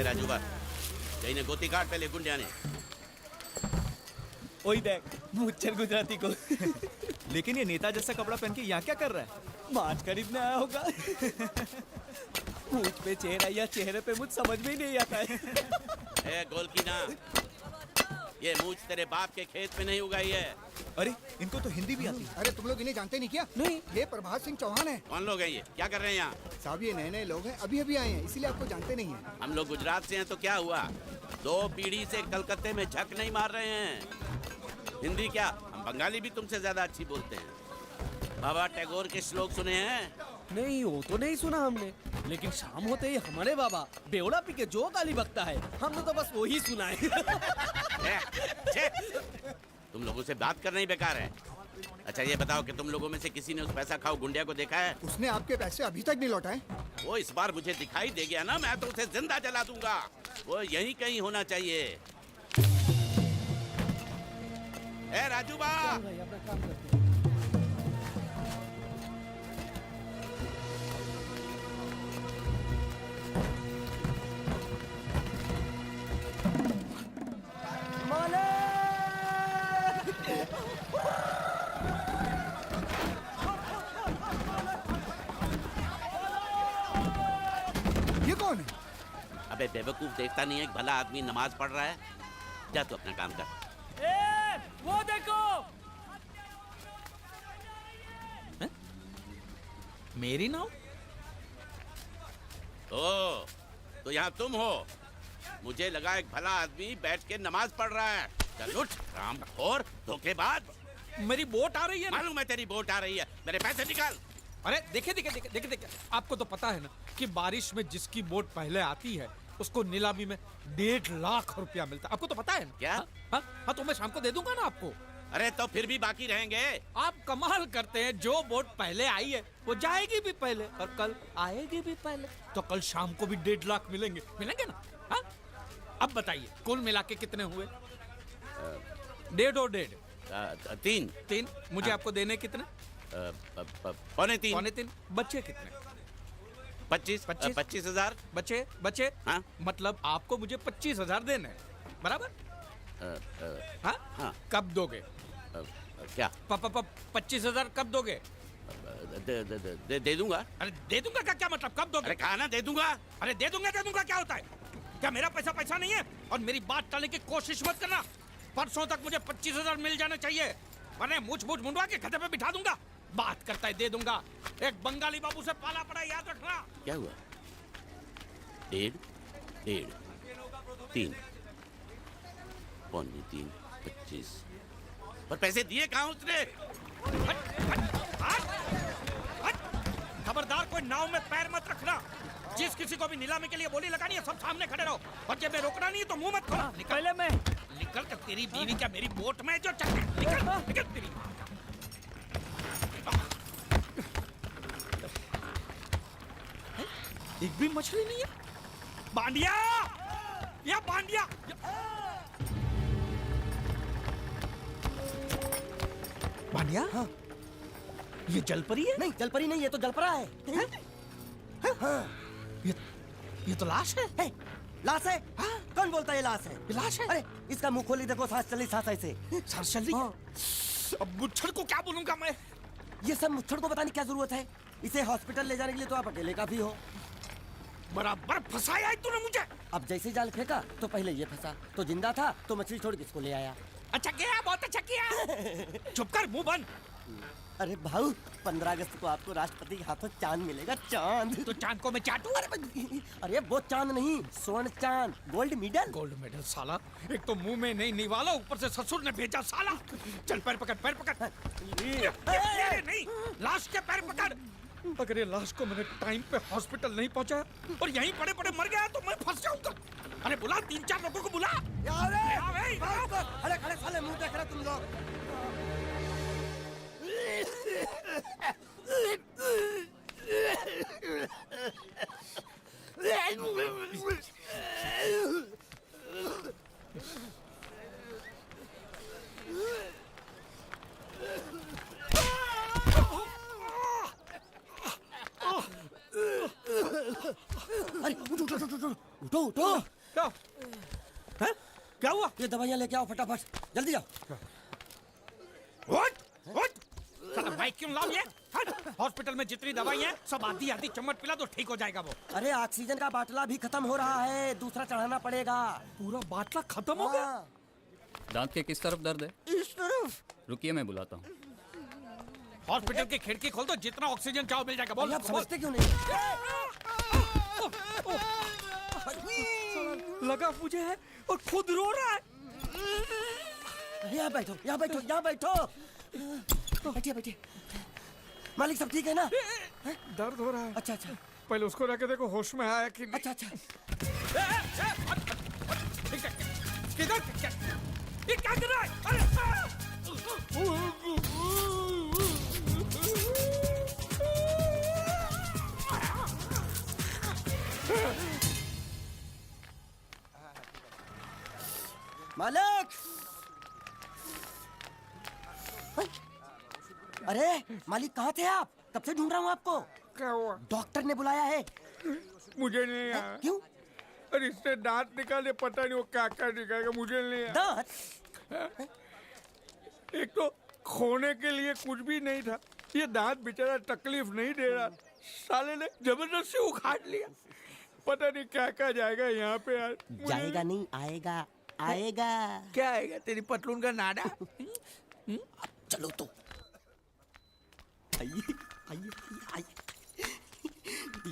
राजू बा जईने गोती काट पहले गुंडिया ने ओई देख मुच्चर गुजराती को। लेकिन ये नेता जैसा कपड़ा पहन के यहाँ क्या कर रहा है? मांस खरीदने आया होगा। मुझ पे चेहरा या चेहरे पे मुझ समझ में ही नहीं आता है। ए गोल की ना, ये मूछ तेरे बाप के खेत में नहीं उगाई है। अरे इनको तो हिंदी भी आती है। अरे तुम लोग इन्हें जानते नहीं क्या? नहीं। ये प्रभात सिंह चौहान है कौन लोग हैं ये, क्या कर रहे हैं यहाँ? साहब। ये नए नए लोग हैं, अभी अभी आए हैं, इसीलिए आपको जानते नहीं हैं। हम लोग गुजरात से हैं तो क्या हुआ, 2 पीढ़ी से कलकत्ते में झक नहीं मार रहे हैं। हिंदी क्या, हम बंगाली भी तुमसे ज्यादा अच्छी बोलते हैं। बाबा टैगोर के श्लोक सुने हैं? नहीं वो तो नहीं सुना हमने, लेकिन शाम होते ही हमारे बाबा बेवड़ा पी के जो गाली बकता है हमने तो बस वही सुना है। छे, तुम लोगों से बात करना ही बेकार है। अच्छा ये बताओ कि तुम लोगों में से किसी ने उस पैसा खाओ गुंडिया को देखा है? उसने आपके पैसे अभी तक नहीं लौटाए। वो इस बार मुझे दिखाई दे गया ना, मैं तो उसे जिंदा जला दूंगा। वो यहीं कहीं होना चाहिए। ए राजू बा, अपना काम करते हैं। ये कौन है? अबे बेवकूफ देखता नहीं है कि भला आदमी नमाज पढ़ रहा है? जा तू अपना काम कर। वो देखो। मेरी नाव? ओ, तो यहाँ तुम हो? मुझे लगा एक भला आदमी बैठ के नमाज पढ़ रहा है। चल उठ, रामखोर, धोखेबाज। मेरी बोट आ रही है ना? मालूम है तेरी बोट आ रही है, मेरे पैसे निकाल। अरे देखिए, आपको तो पता है ना कि बारिश में जिसकी बोट पहले आती है उसको नीलामी में 1.5 लाख रुपया मिलता है। आपको तो पता है ना? क्या? हाँ, तो मैं शाम को दे दूंगा ना आपको। अरे तो फिर भी बाकी रहेंगे। आप कमाल करते हैं, जो बोट पहले आई है वो जाएगी भी पहले और कल आएगी भी पहले, तो कल शाम को भी 1.5 लाख मिलेंगे ना? हाँ? अब बताइए कुल मिला के कितने हुए? 1.5 और 1.5 तीन। मुझे हाँ। आपको देने कितने? पौने तीन। बच्चे कितने? 25,000 बचे। हाँ? मतलब आपको मुझे 25,000 देने हैं, बराबर? हाँ? हाँ। कब दोगे? क्या? 25,000 कब दोगे? दे दूंगा। अरे दे दूंगा का क्या मतलब, कब दोगे? अरे कहा ना दे दूंगा। अरे दे दूंगा क्या होता है? क्या मेरा पैसा नहीं है? और मेरी बात टालने की कोशिश मत करना। परसों तक मुझे 25,000 मिल जाने चाहिए, वरना मूछ मुंडवा के खतरे पे बिठा दूंगा। बात करता है दे दूंगा, एक बंगाली बाबू से पाला पड़ा, याद रखना। क्या हुआ? 1.5, 3, पौने 3, 25। पर पैसे दिए कहाँ उसने? खबरदार, कोई नाव में पैर मत रखना। जिस किसी को भी नीलामी के लिए बोली लगानी है सब सामने खड़े रहो, और जब मैं रोकना नहीं है तो मुंह मत खोलो। पहले मैं निकल कर, तेरी बीवी क्या मेरी बोट में जो चल निकल तेरी। एक भी मछली नहीं है। बांडिया, या बांडिया। बांडिया? हाँ। ये जलपरी है? नहीं, जलपरी नहीं, ये तो जलपरा है। ये तो लाश है। लाश है? हाँ? कौन बोलता है लाश है? ये लाश है? अरे इसका मुंह खोली देखो, सांस चली सांस ऐसे। सांस चल रही है। अब मुच्छर को क्या बोलूंगा मैं? ये सब मुच्छर को बताने की क्या जरूरत है? इसे हॉस्पिटल ले जाने के लिए तो आप अकेले काफी हो। बराबर फंसाया है तूने मुझे। अब जैसे जाल फेंका तो पहले ये फंसा, तो जिंदा था तो मछली छोड़ के इसको ले आया। अच्छा किया, बहुत अच्छा किया। चुप कर, मुंह बंद। अरे भाऊ, 15 अगस्त को आपको राष्ट्रपति के हाथों चांद मिलेगा, चांद। तो चांद को मैं चाटू? अरे वो चांद नहीं, स्वर्ण चांद, गोल्ड मेडल। गोल्ड मेडल साला, एक तो मुंह में नहीं निवाला, ऊपर से ससुर ने भेजा साला। चल पैर पकड़। ये नहीं, लाश के पैर पकड़। अगर ये लाश को मैंने टाइम पे हॉस्पिटल नहीं पहुंचा और यहीं पड़े पड़े मर गया तो मैं फंस जाऊंगा। अरे बुला, 3-4 लोगों को बुला। अरे खड़े साले मुंह देख रहे तुम लोग। अरे उठो। क्या हुआ? ये दवाइयाँ लेके आओ फटाफट, जल्दी जाओ। उठ उठ साला बाइक क्यों लाओ ये? हट। हॉस्पिटल में जितनी दवाई हैं सब आधी आधी चम्मच पिला दो, ठीक हो जाएगा वो। अरे ऑक्सीजन का बाटला भी खत्म हो रहा है, दूसरा चढ़ाना पड़ेगा। पूरा बाटला खत्म हो गया? हाँ। दांत के किस तरफ दर्द है? इस तरफ। रुकिए मैं बुलाता हूँ। हॉस्पिटल की खिड़की खोल दो, जितना ऑक्सीजन चाहो मिल जाएगा। बोल आप बोल। समझते क्यों नहीं? लगा मुझे है और खुद रो रहा है। यहाँ बैठो, यहाँ बैठो, यहाँ बैठो। बैठिए बैठिए। मालिक सब ठीक है ना? दर्द हो रहा है। अच्छा अच्छा पहले उसको रख के देखो होश में आया कि नहीं। अच्छा अच्छा। किधर ये क्या कर रहा है? अरे मालिक! अरे मालिक कहाँ थे आप? कब से ढूंढ रहा हूँ आपको। क्या हुआ? डॉक्टर ने बुलाया है। मुझे नहीं आया। क्यों? अरे इससे दांत निकाले, पता नहीं वो क्या क्या निकालेगा, मुझे नहीं आया। दांत? एक तो खोने के लिए कुछ भी नहीं था, ये दांत बेचारा तकलीफ नहीं दे रहा, साले ने जबरदस्ती उखाड़ लिया। पता नहीं क्या क्या जाएगा यहाँ पे यार। जाएगा नहीं, आएगा आएगा। क्या आएगा? तेरी पतलून का नाडा। चलो तो। आइए आइए आइए।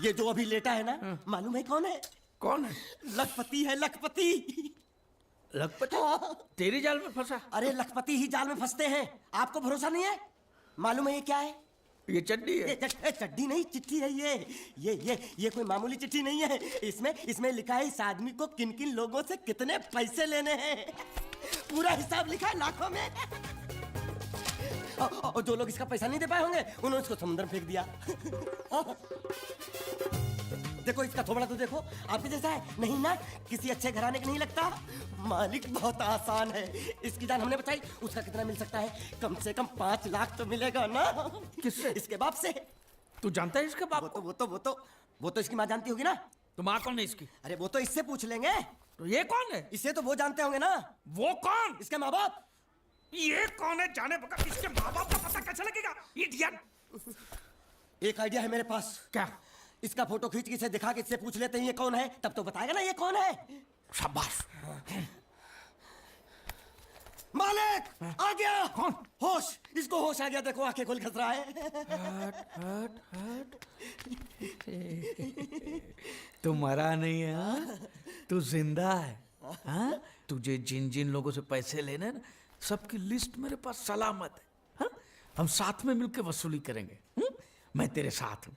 ये जो अभी लेटा है ना, मालूम है कौन है? कौन है? लखपति है, लखपति। लखपति? तेरी जाल में फंसा? अरे लखपति ही जाल में फंसते हैं, आपको भरोसा नहीं है? मालूम है ये क्या है? ये चड्डी है। चड्डी नहीं, चिट्ठी है ये कोई मामूली चिट्ठी नहीं है। इसमें लिखा है इस आदमी को किन किन लोगों से कितने पैसे लेने हैं। पूरा हिसाब लिखा है लाखों में। और जो लोग इसका पैसा नहीं दे पाए होंगे उन्होंने इसको समुद्र में फेंक दिया। देखो इसका थोबड़ा तो देखो, आपके जैसा है नहीं ना, किसी अच्छे घराने का नहीं लगता। मालिक बहुत आसान है, इसकी जान हमने बचाई। उसका कितना मिल सकता है? कम से कम 5 लाख तो मिलेगा ना। किससे? इसके बाप से। तू जानता है इसके बाप? वो तो इसकी माँ जानती होगी ना। तो माँ कौन है इसकी? अरे वो तो इससे पूछ लेंगे। तो ये कौन है? इसे तो वो जानते होंगे ना। वो कौन? इसके माँ बाप। ये कौन है जाने बगैर इसके माँ बाप का पता कैसे लगेगा? इडियट। एक आइडिया है मेरे पास। क्या? इसका फोटो खींच के इसे दिखा के इससे पूछ लेते हैं ये कौन है, तब तो बताएगा ना ये कौन है। शाबाश। मालिक आ गया। कौन? होश, इसको होश आ गया। देखो आंखें खोल खस रहा है। तू मरा नहीं है, हाँ? तू जिंदा है, हाँ? तुझे जिन जिन लोगों से पैसे लेने ना, सबकी लिस्ट मेरे पास सलामत है, हाँ? हम साथ में मिलकर वसूली करेंगे, हुँ? मैं तेरे साथ हूँ।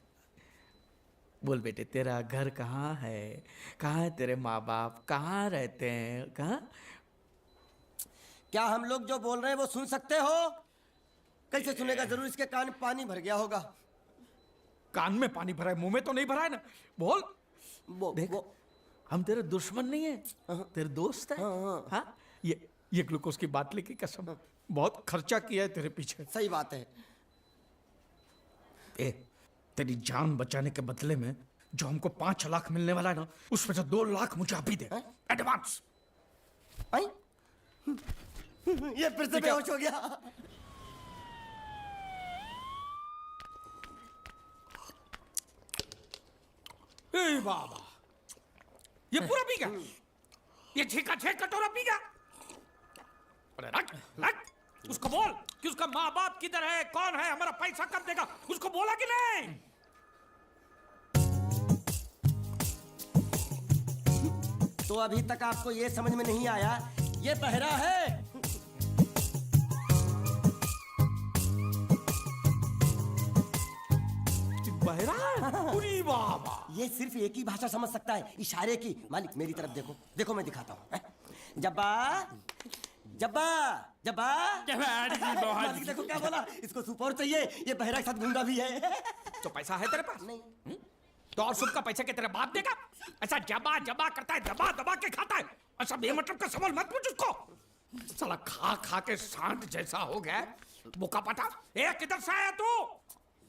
बोल बेटे, तेरा घर कहाँ है? कहाँ है तेरे माँ बाप? कहाँ रहते हैं? कहाँ? क्या हम लोग जो बोल रहे हैं वो सुन सकते हो? कैसे सुनेगा? जरूर इसके कान में पानी भर गया होगा। कान में पानी भरा है, मुंह में तो नहीं भरा है ना। बोल। देख, हम तेरे दुश्मन नहीं है, तेरे दोस्त है, हाँ? ये ग्लूकोज की बाटली की कसम, बहुत खर्चा किया है तेरे पीछे। सही बात है। तेरी जान बचाने के बदले में जो हमको 5 लाख मिलने वाला है ना, उसमें से 2 लाख मुझे अभी दे, एडवांस। ये फिर से बेहोश हो गया। ए बाबा, ये पूरा पी गया? ये 6 कटोरा पी गया? अरे रट, उसको बोल कि उसका माँ बाप किधर है, कौन है, हमारा पैसा कब देगा, उसको बोला कि नहीं? तो अभी तक आपको ये समझ में नहीं आया, ये बहरा है। बहरा है? उरी बाबा, ये सिर्फ एक ही भाषा समझ सकता है, इशारे की। मालिक मेरी तरफ देखो, देखो मैं दिखाता हूँ। जब्बा जब्बा जब्बा। मालिक देखो क्या बोला, इसको सुपर चाहिए, ये बहरा के साथ गूंगा भी है। तो पैसा है तेरे पास? नहीं। तो और सबका पैसा के तेरे बाप देगा? ऐसा जबा जबा करता है, दबा दबा के खाता है। ऐसा बेमतलब का सवाल मत पूछ उसको। साला खा खा के सांड जैसा हो गया, बोका पटा। ए किधर से आया तू?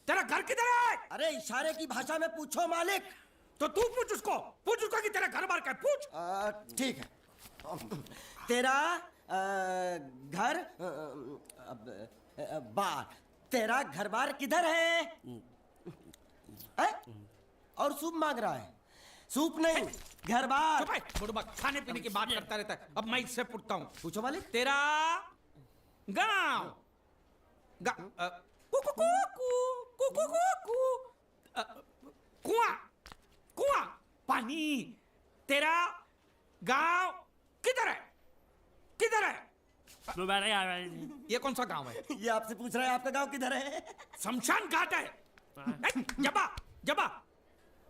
तेरा घर किधर है? अरे इशारे की भाषा में पूछो मालिक। तो तू पूछ उसको कि तेरा घर बार का है, पूछ। ठीक है। तेरा घर बार, तेरा घर बार किधर है? हैं? और सूप मांग रहा है। सूप नहीं, घर बार। चुप है, बुड़बक खाने पीने की बात करता रहता है। अब मैं इससे पूछता हूँ, पूछो मालिक। तेरा गांव कुआं कुआं पानी, तेरा गांव किधर है? किधर है? ये कौन सा गांव है? ये आपसे पूछ रहा है आपका गांव किधर है? शमशान घाट है। जबा जबा,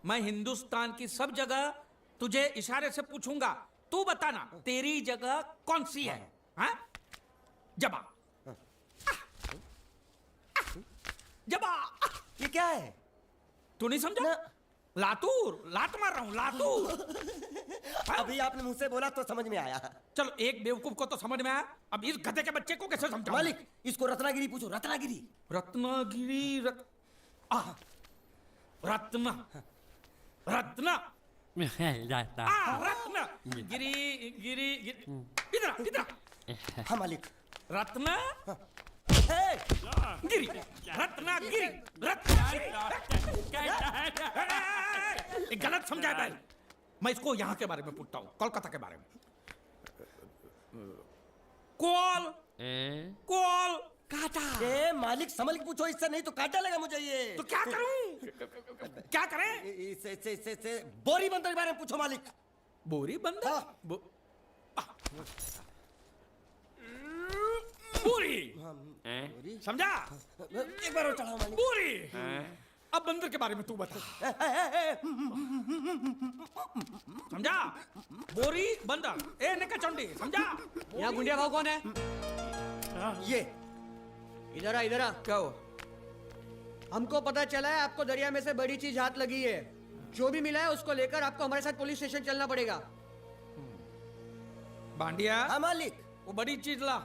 मैं हिंदुस्तान की सब जगह तुझे इशारे से पूछूंगा, तू बताना तेरी जगह कौन सी है? हाँ? जबा जबा। ये क्या है? तू नहीं समझा? ना। लातूर, लात मार रहा हूं, लातूर। अभी आपने मुझसे बोला तो समझ में आया। चलो, एक बेवकूफ को तो समझ में आया, अब इस गधे के बच्चे को कैसे समझाऊं? मालिक, इसको रत्नागिरी पूछो, रत्नागिरी। रत्नागिरी रत्न रत्न रत्न गिरी गिरी इधर इधर। हाँ मालिक। रत्न हे! गिरी, रत्नागिरी, रत्नागिरी। गलत समझा है। मैं इसको यहाँ के बारे में पूछता हूँ, कोलकाता के बारे में। कोल कोल काटा। ए मालिक, संभल के पूछो, इससे नहीं तो काटा लगा मुझे ये। तो क्या करूं? क्या करें? इससे बोरी बंदर के बारे में पूछो मालिक। बोरी बंदर? हाँ। बोरी समझा? एक बार और चढ़ाओ मालिक। बोरी। अब बंदर के बारे में तू बता। समझा? बोरी बंदर, ए नकाचौंडी, समझा? यहाँ गुंडिया भाव कौन है? ये इधर आ, इधर आ। क्या हो? हमको पता चला है आपको दरिया में से बड़ी चीज हाथ लगी है। जो भी मिला है उसको लेकर आपको हमारे साथ पुलिस स्टेशन चलना पड़ेगा। बांडिया, हाँ मालिक। वो बड़ी चीज ला।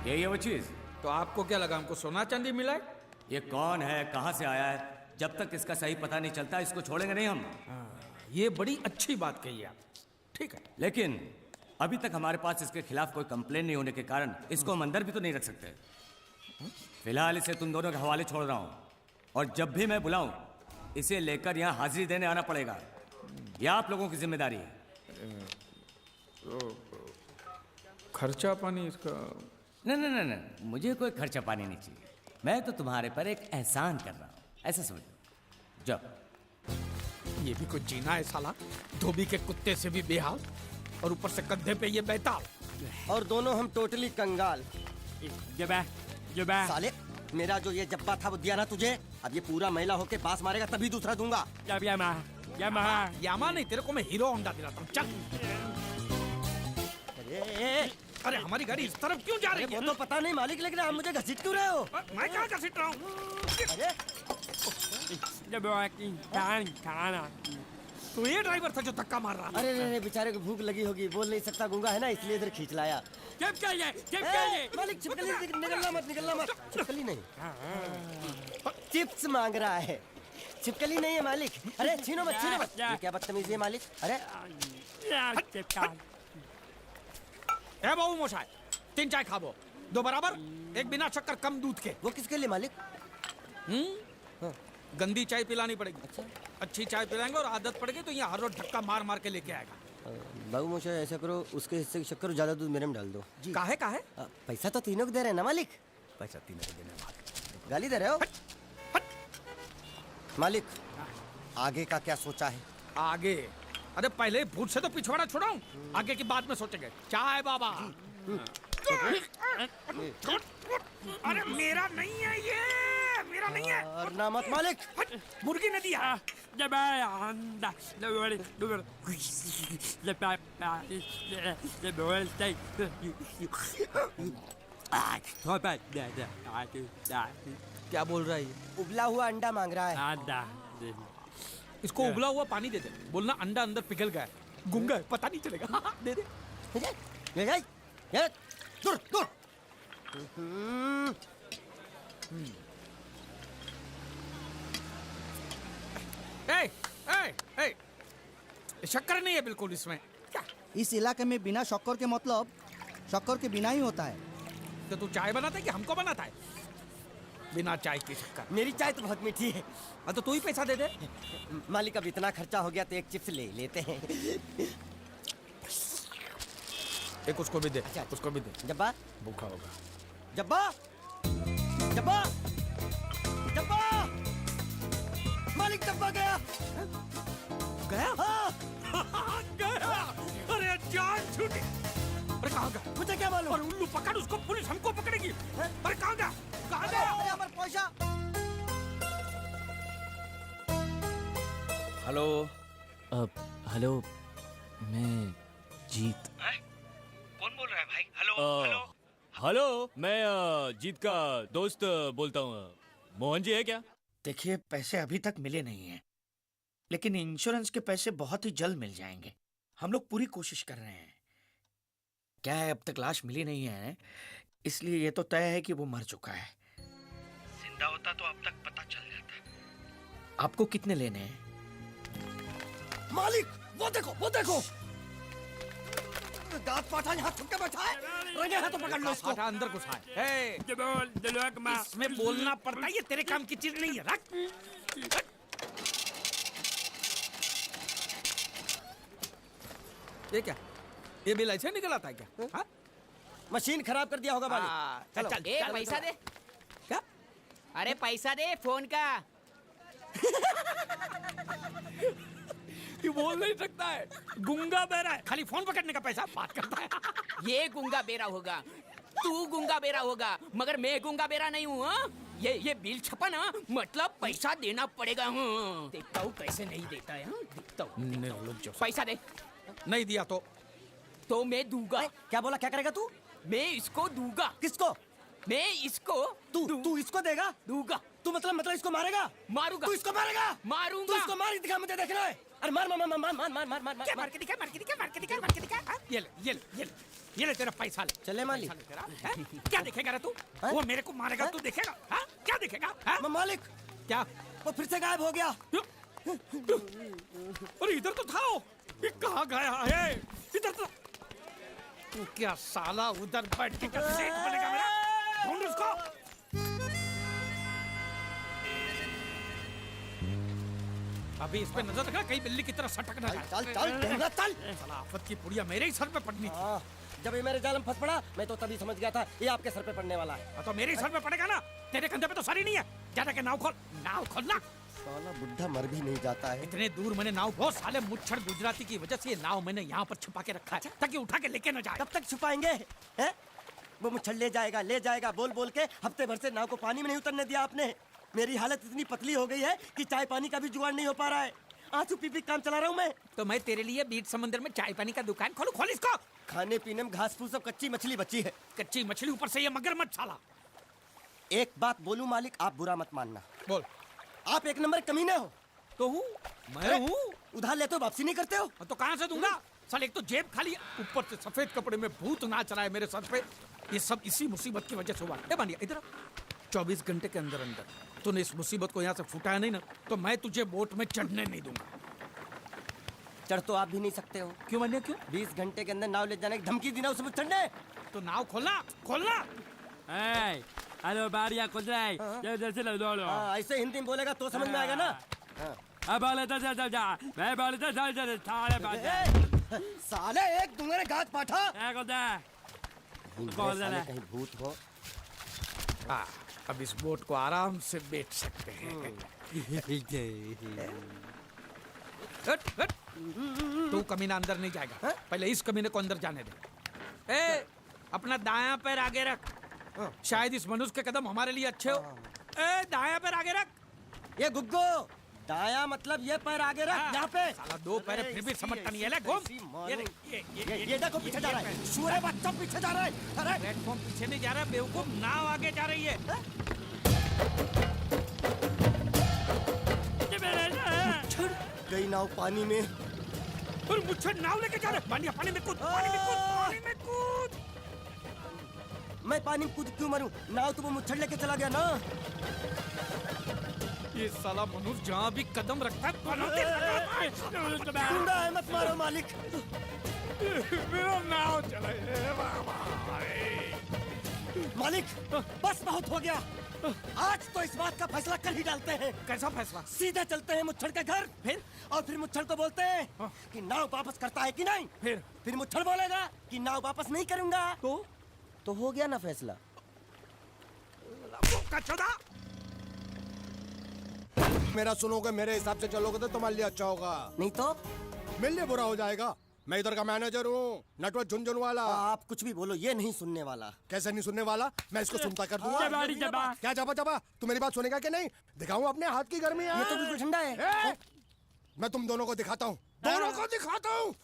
यही है वो चीज। तो आपको क्या लगा हमको सोना चांदी मिला है? ये कौन है, कहाँ से आया है? जब तक इसका सही पता नहीं चलता इसको छोड़ेंगे नहीं हम। ये बड़ी अच्छी बात कही आप। ठीक है, लेकिन अभी तक हमारे पास इसके खिलाफ कोई कंप्लेन नहीं होने के कारण इसको हम अंदर भी तो नहीं रख सकते। फिलहाल इसे तुम दोनों के हवाले छोड़ रहा हूँ, और जब भी मैं बुलाऊं इसे लेकर यहाँ हाजिरी देने आना पड़ेगा। यह आप लोगों की जिम्मेदारी है। खर्चा पानी इसका? नहीं, मुझे कोई खर्चा पानी नहीं चाहिए। मैं तो तुम्हारे पर एक एहसान कर रहा हूँ, ऐसा समझो। जब ये भी कुछ जीना है साला, धोबी के कुत्ते से भी बेहाल, और ऊपर से कंधे पे ये बैताल। और दोनों हम टोटली कंगाल। जब साले, मेरा जो ये जब्बा था वो दिया ना तुझे, अब ये पूरा महिला होके पास मारेगा तभी दूसरा दूंगा। यामा नहीं, तेरे को मैं हीरो होंडा दिलाता हूँ। चल। अरे हमारी गाड़ी इस तरफ क्यों जा रही वो है? तो पता नहीं मालिक, लेकिन आप मुझे घसीट क्यों रहे हो? मैं कहाँ घसीट रहा हूँ? अरे तो ये ड्राइवर था जो धक्का मार रहा था। अरे बेचारे को भूख लगी होगी, बोल नहीं सकता, गूंगा है ना, इसलिए इधर खींच लाया। मालिक, छिपकली निकलना मत। छिपकली नहीं, चिप्स मांग रहा है, छिपकली नहीं है मालिक। अरे छीनो मत। ये क्या बदतमीजी है मालिक? अरे ए बाबू मोशाय, 3 चाय खाबो, 2 बराबर, 1 बिना शक्कर कम दूध के। वो किसके लिए मालिक? गंदी चाय पिलानी पड़ेगी। अच्छा, अच्छी चाय पिलाएंगे और आदत पड़ गई तो यहाँ हर रोज धक्का मार मार के लेके आएगा। बाबू मोशा, ऐसा करो, उसके हिस्से की शक्कर ज्यादा दूध मेरे में डाल दो। काहे? पैसा तो तीनों को दे रहे हैं ना मालिक? पैसा तीनों को देने वाले। गाली दे रहे हो मालिक? आगे का क्या सोचा है? आगे? अरे पहले भूत से तो पिछवाड़ा छुड़ाऊं, आगे की बात में सोचेंगे। चाय बाबा। अरे मेरा नहीं है ये, मेरा नहीं है। और ना मत मालिक। मुर्गी ने दिया। क्या बोल रहा है ये? उबला हुआ अंडा मांग रहा है। इसको उबला हुआ पानी दे दे, बोलना अंडा अंदर पिघल गया है, गुंगा है, पता नहीं चलेगा। दे दे। दूर दूर। शक्कर नहीं है बिल्कुल इसमें। क्या इस इलाके में बिना शक्कर के मतलब शक्कर के बिना ही होता है। तो तू चाय बनाता है कि हमको बनाता है? बिना चाय की शक्कर। मेरी चाय तो बहुत मीठी है। हाँ तो तू ही पैसा दे दे। मालिक अब इतना खर्चा हो गया तो एक चिप्स ले लेते हैं। एक उसको भी दे। अच्छा। उसको भी दे, जब्बा भूखा होगा। जब्बा जब्बा जब्बा मालिक जब्बा गया। गया? हाँ गया। अरे जान छूटी। अरे कहाँ गया? मुझे क्या मालूम। अरे उल्लू पकड़ उसको, पुलिस हमको पकड़ेगी। अरे कहाँ गया? कहाँ अरे गया? अरे हमारा पैसा। हेलो। हेलो, मैं जीत। कौन बोल रहा है भाई? हेलो। हेलो, मैं जीत का दोस्त बोलता हूँ। मोहन जी है क्या? देखिए, पैसे अभी तक मिले नहीं हैं, लेकिन इंश्योरेंस के पैसे बहुत ही जल्द मिल जाएंगे। हम लोग पूरी कोशिश कर रहे हैं। क्या है, अब तक लाश मिली नहीं है, इसलिए ये तो तय है कि वो मर चुका है। जिंदा होता तो अब तक पता चल जाता। आपको कितने लेने हैं? मालिक वो देखो दांत पाठा यहाँ छुप के बैठा है। रंगे हाथों पकड़ लो इसको। पाठा अंदर घुसा है। इसमें बोलना पड़ता है, ये तेरे काम की चीज नहीं है। रख। ये क्या? ये बिल ऐसे निकल आता है क्या? हाँ? मशीन खराब कर दिया होगा मालिक। चलो। ए, पैसा दे। क्या? अरे पैसा दे फोन का। ये बोल नहीं सकता है, गुंगा बहरा है, खाली फोन पकड़ने का पैसा बात करता है। ये गुंगा बेरा होगा, तू गुंगा बेरा होगा, मगर मैं गुंगा बेरा नहीं हूँ। हाँ? ये बिल छपा ना, मतलब पैसा देना पड़ेगा। हाँ? देखता हूँ कैसे नहीं देता है। हाँ? देखता हूँ। पैसा दे। नहीं दिया तो मैं दूंगा। क्या बोला? क्या करेगा तू? मैं इसको दूंगा। किसको? मैं इसको तू इसको देगा? दूंगा। तू मतलब इसको मारेगा? मारूंगा। तू इसको मारेगा? मारूंगा। तू इसको मार दिखा, मुझे देखना है। अरे मार मार मार मार मार मार मार मार क्या मार के दिखा, मार के दिखा, मार के दिखा, मार के दिखा। हाँ? ये ले तेरा पैसा ले। चले मालिक। पैसा ले तेरा। हैं? क्या देखेगा रे तू? हैं? वो मेरे को मारेगा, हैं? तू देखेगा? हाँ? क्या देखेगा? हाँ? मालिक क्या? वो फिर से गायब हो गया। अरे इधर तो था वो। ये कहाँ गया है? इधर तो। तू क्या साला उधर बैठ के क्या सेठ बनेगा मेरा? ढूंढ उसको। अभी इस पे नजर रखना, कहीं बिल्ली की तरह सटक ना जाए। चल चल। साला आफत की पुड़िया मेरे ही सर पे पड़नी थी। हाँ, जब ये मेरे जाल में फंस पड़ा, मैं तो तभी समझ गया था ये आपके सर पे पड़ने वाला है। हाँ, तो मेरे ही सर पे पड़ेगा ना, तेरे कंधे पे तो सर ही नहीं है। ज्यादा के नाव खोल ना। साला बुढ़ा मर भी नहीं जाता है। इतने दूर मैंने नाव बहुत साले मुच्छड़ गुजराती की वजह से ये नाव मैंने यहाँ पर छुपा के रखा है, ताकि उठा के लेके न जाए। कब तक छुपाएंगे हैं? वो मुच्छड़ ले जाएगा बोल बोल के हफ्ते भर से नाव को पानी में नहीं उतरने दिया आपने। मेरी हालत इतनी पतली हो गई है कि चाय पानी का भी जुगाड़ नहीं हो पा रहा है। आंसू पी पी काम चला रहा हूँ मैं। तो मैं तेरे लिए बीच समंदर में चाय पानी का दुकान खोलूं? खोल इसको। खाने पीने में घास फूस सब कच्ची मछली बची है। कच्ची मछली, ऊपर से ये मगरमच्छ साला। एक बात बोलूं मालिक, आप बुरा मत मानना। बोल। आप एक नंबर कमीने हो। तो हूँ मैं हूँ। उधार लेते हो, वापसी नहीं करते हो। तो कहाँ से दूंगा? साल एक तो जेब खाली है, ऊपर से सफेद कपड़े में भूत नाच रहा है मेरे सर पे। ये सब इसी मुसीबत की वजह से हुआ। ए बानिया इधर 24 घंटे के अंदर अंदर तूने इस मुसीबत को यहाँ से फुटाया नहीं ना, तो मैं तुझे बोट में चढ़ने नहीं दूंगा। चढ़ तो आप भी नहीं सकते हो। क्यों मानिया, क्यों? 20 घंटे के अंदर नाव ले जाने की धमकी दी ना उसमें चढ़ने। तो नाव खोलना। हेलो बारिया खोल जाए। जैसे लो लो। हाँ, ऐसे हिंदी में बोलेगा तो समझ में आएगा ना। हाँ। अब बोले तो जा मैं बोले तो चल साले बात साले एक तुम्हारे गाज पाठा। क्या बोलता है? साले कहीं भूत हो। हाँ, अब इस बोट को आराम से बेच सकते हैं। हट। तू कमीना अंदर नहीं जाएगा। पहले इस कमीने को अंदर जाने दे। ए, अपना दायां पैर आगे रख। शायद इस मनुष्य के कदम हमारे लिए अच्छे हो। ए, दायां पैर आगे रख। ये गुग्गो, दाया मतलब ये पैर आगे रख। यहाँ पे साला 2 पैर फिर भी समझता नहीं है। ले घूम। ये देखो पीछे जा रहा है। सूरे बच्चा पीछे जा रहा है। अरे प्लेटफॉर्म पीछे नहीं जा रहा, बेवकूफ, नाव आगे जा रही है। गई नाव पानी में। और मुझे नाव लेके जा रहा है। पानी में कूद। मैं पानी में कूद क्यों मरूं? नाव तो वो मुच्छड़ लेके चला गया ना। ये साला मनुष्य जहाँ भी कदम रखता है गुंडा है, मत मारो मालिक। मेरा नाव चला गया बाबा। मालिक बस बहुत हो गया, आज तो इस बात का फैसला कर ही डालते हैं। कैसा फैसला? सीधे चलते हैं मुच्छड़ के घर, फिर मुच्छड़ को बोलते हैं कि नाव वापस करता है कि नहीं। फिर मुच्छड़ बोलेगा कि नाव वापस नहीं करूंगा, तो हो गया ना फैसला। मेरा सुनोगे, मेरे हिसाब से चलोगे तो तुम्हारे लिए अच्छा होगा, नहीं तो मेरे लिए बुरा हो जाएगा। मैं इधर का मैनेजर हूँ, नटवर झुनझुन वाला। आप कुछ भी बोलो, ये नहीं सुनने वाला। कैसे नहीं सुनने वाला? मैं इसको सुनता कर दूंगा। क्या जबा जबा? तू मेरी बात सुनेगा कि नहीं? दिखाऊं अपने हाथ की गर्मी? ये तो बिल्कुल ठंडा है। मैं तुम दोनों को दिखाता हूँ, दोनों को दिखाता हूँ।